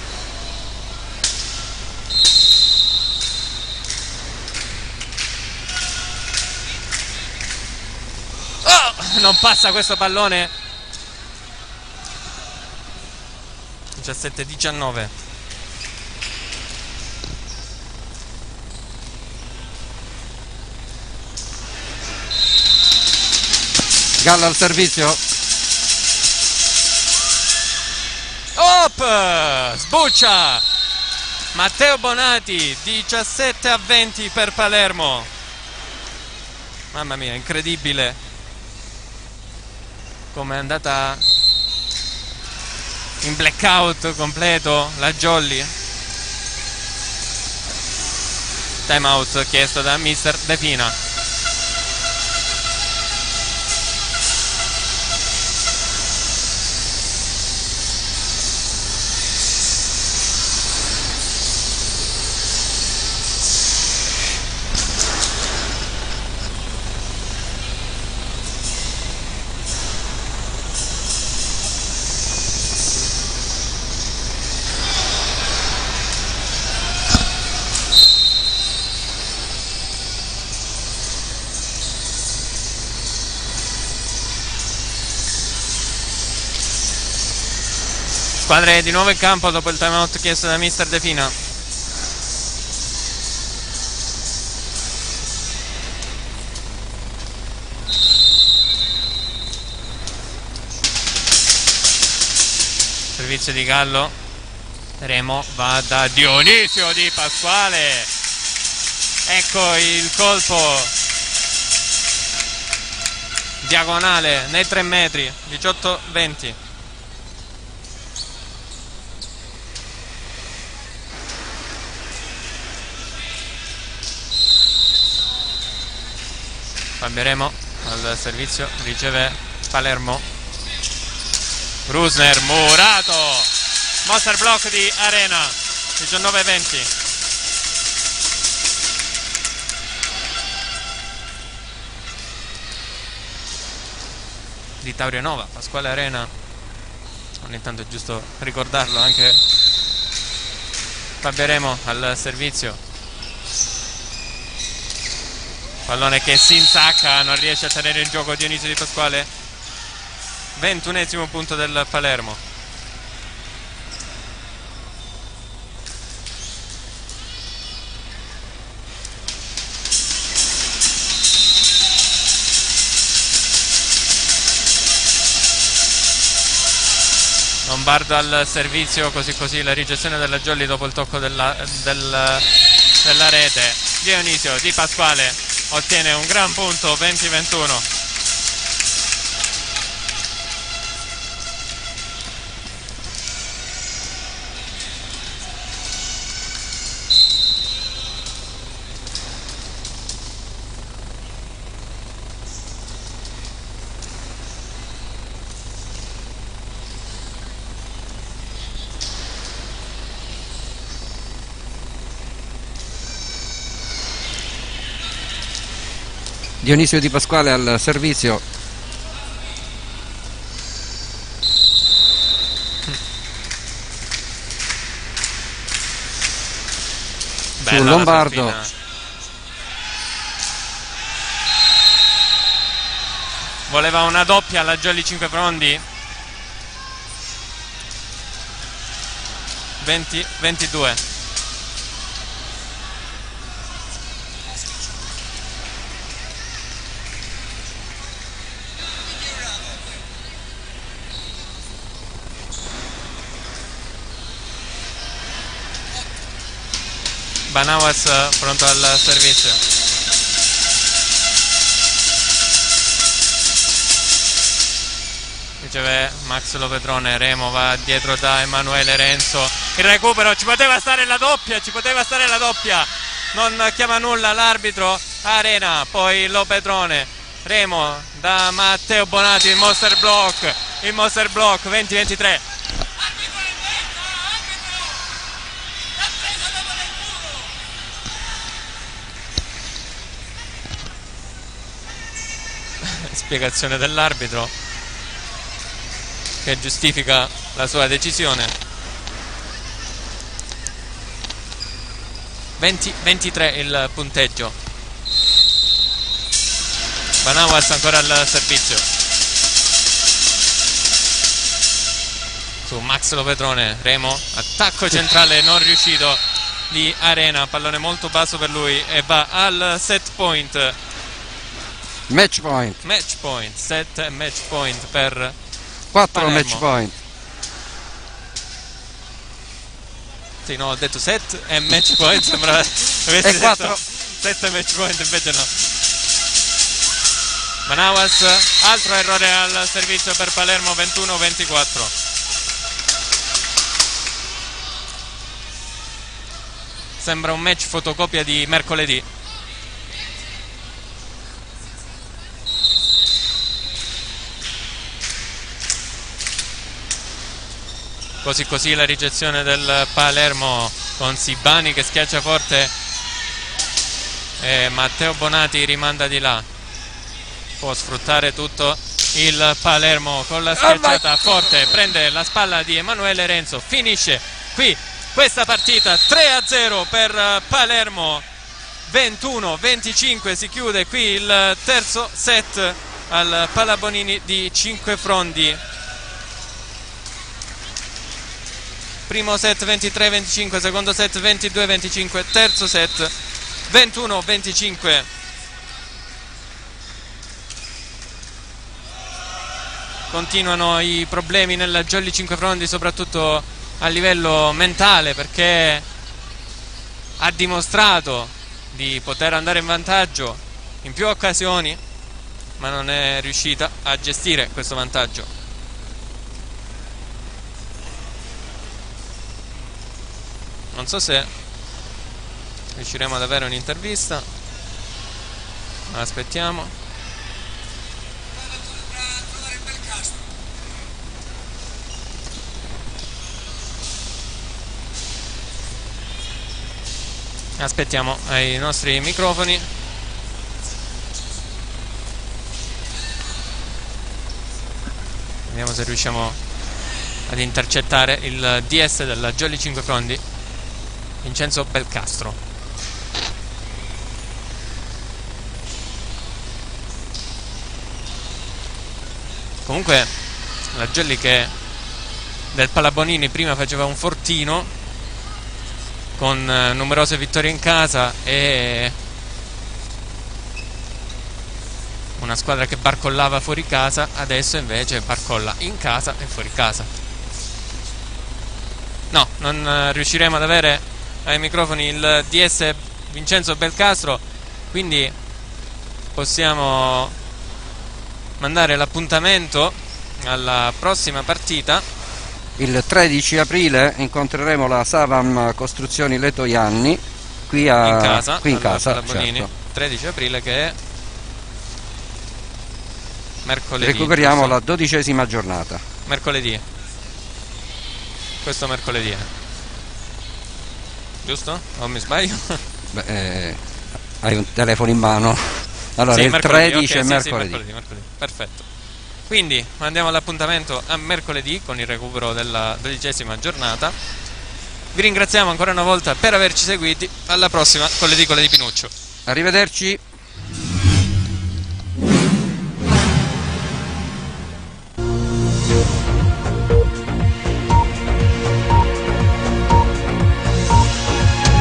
Oh! Non passa questo pallone. 17-19. Galla al servizio. Op! Sbuccia! Matteo Bonati. 17-20 per Palermo. Mamma mia, incredibile come è andata in blackout completo la Jolly. Time out chiesto da Mister De Pina. Squadre di nuovo in campo dopo il timeout chiesto da mister De Fina. Servizio di Gallo. Remo va da Dionisio Di Pasquale. Ecco il colpo diagonale nei 3 metri. 18-20. Cambieremo al servizio, riceve Palermo. Rusner, murato, monster block di Arena. 19-20. Di Taurianova, Pasquale Arena. Ogni tanto è giusto ricordarlo anche. Fabieremo al servizio. Pallone che si insacca, non riesce a tenere in gioco Dionisio Di Pasquale. 21esimo punto del Palermo. Lombardo al servizio, così la ricezione della Jolly dopo il tocco della rete. Dionisio Di Pasquale ottiene un gran punto, 20-21. Dionisio Di Pasquale al servizio. Su Lombardo. Voleva una doppia la Jolly 5 Frondi. 20-22. Banawas pronto al servizio. Riceve Max Lopetrone. Remo va dietro da Emanuele Renzo. Il recupero, ci poteva stare la doppia, non chiama nulla l'arbitro. Arena, poi Lopetrone. Remo da Matteo Bonati, il monster block 20-23. Spiegazione dell'arbitro che giustifica la sua decisione. 20-23 il punteggio. Banawas ancora al servizio. Su Max Lopetrone. Remo, attacco centrale non riuscito di Arena, pallone molto basso per lui e va al set point. Match point. 7 match point per 4 Palermo. match point. Sì, no, ho detto set e match point, sembrava avessi detto 7 match point, invece no. Banawas, altro errore al servizio per Palermo, 21-24. Sembra un match fotocopia di mercoledì. Così la ricezione del Palermo con Sibani che schiaccia forte e Matteo Bonati rimanda di là. Può sfruttare tutto il Palermo con la schiacciata forte, prende la spalla di Emanuele Renzo, finisce qui questa partita 3-0 per Palermo. 21-25 si chiude qui il terzo set al Palabonini di 5 Frondi. primo set 23-25, secondo set 22-25, terzo set 21-25. Continuano i problemi nella Jolly Cinquefrondi, soprattutto a livello mentale, perché ha dimostrato di poter andare in vantaggio in più occasioni, ma non è riuscita a gestire questo vantaggio. Non so se riusciremo ad avere un'intervista, ma aspettiamo. Aspettiamo ai nostri microfoni. Vediamo se riusciamo ad intercettare il DS della Jolly Cinquefrondi, Vincenzo Belcastro. Comunque la Jolly che del Palabonini prima faceva un fortino con numerose vittorie in casa e una squadra che barcollava fuori casa, adesso invece barcolla in casa e fuori casa. No, non riusciremo ad avere ai microfoni il DS Vincenzo Belcastro, quindi possiamo mandare l'appuntamento alla prossima partita. Il 13 aprile incontreremo la Savam Costruzioni Letojanni qui in casa, certo. 13 aprile, che è mercoledì. Recuperiamo la 12ª giornata. Mercoledì. Questo mercoledì, giusto? O mi sbaglio? Beh, hai un telefono in mano. Allora, sì, il mercoledì, 13 okay, è mercoledì. Sì, mercoledì. Perfetto. Quindi mandiamo l'appuntamento a mercoledì con il recupero della 12ª giornata. Vi ringraziamo ancora una volta per averci seguiti. Alla prossima con le edicole di Pinuccio. Arrivederci.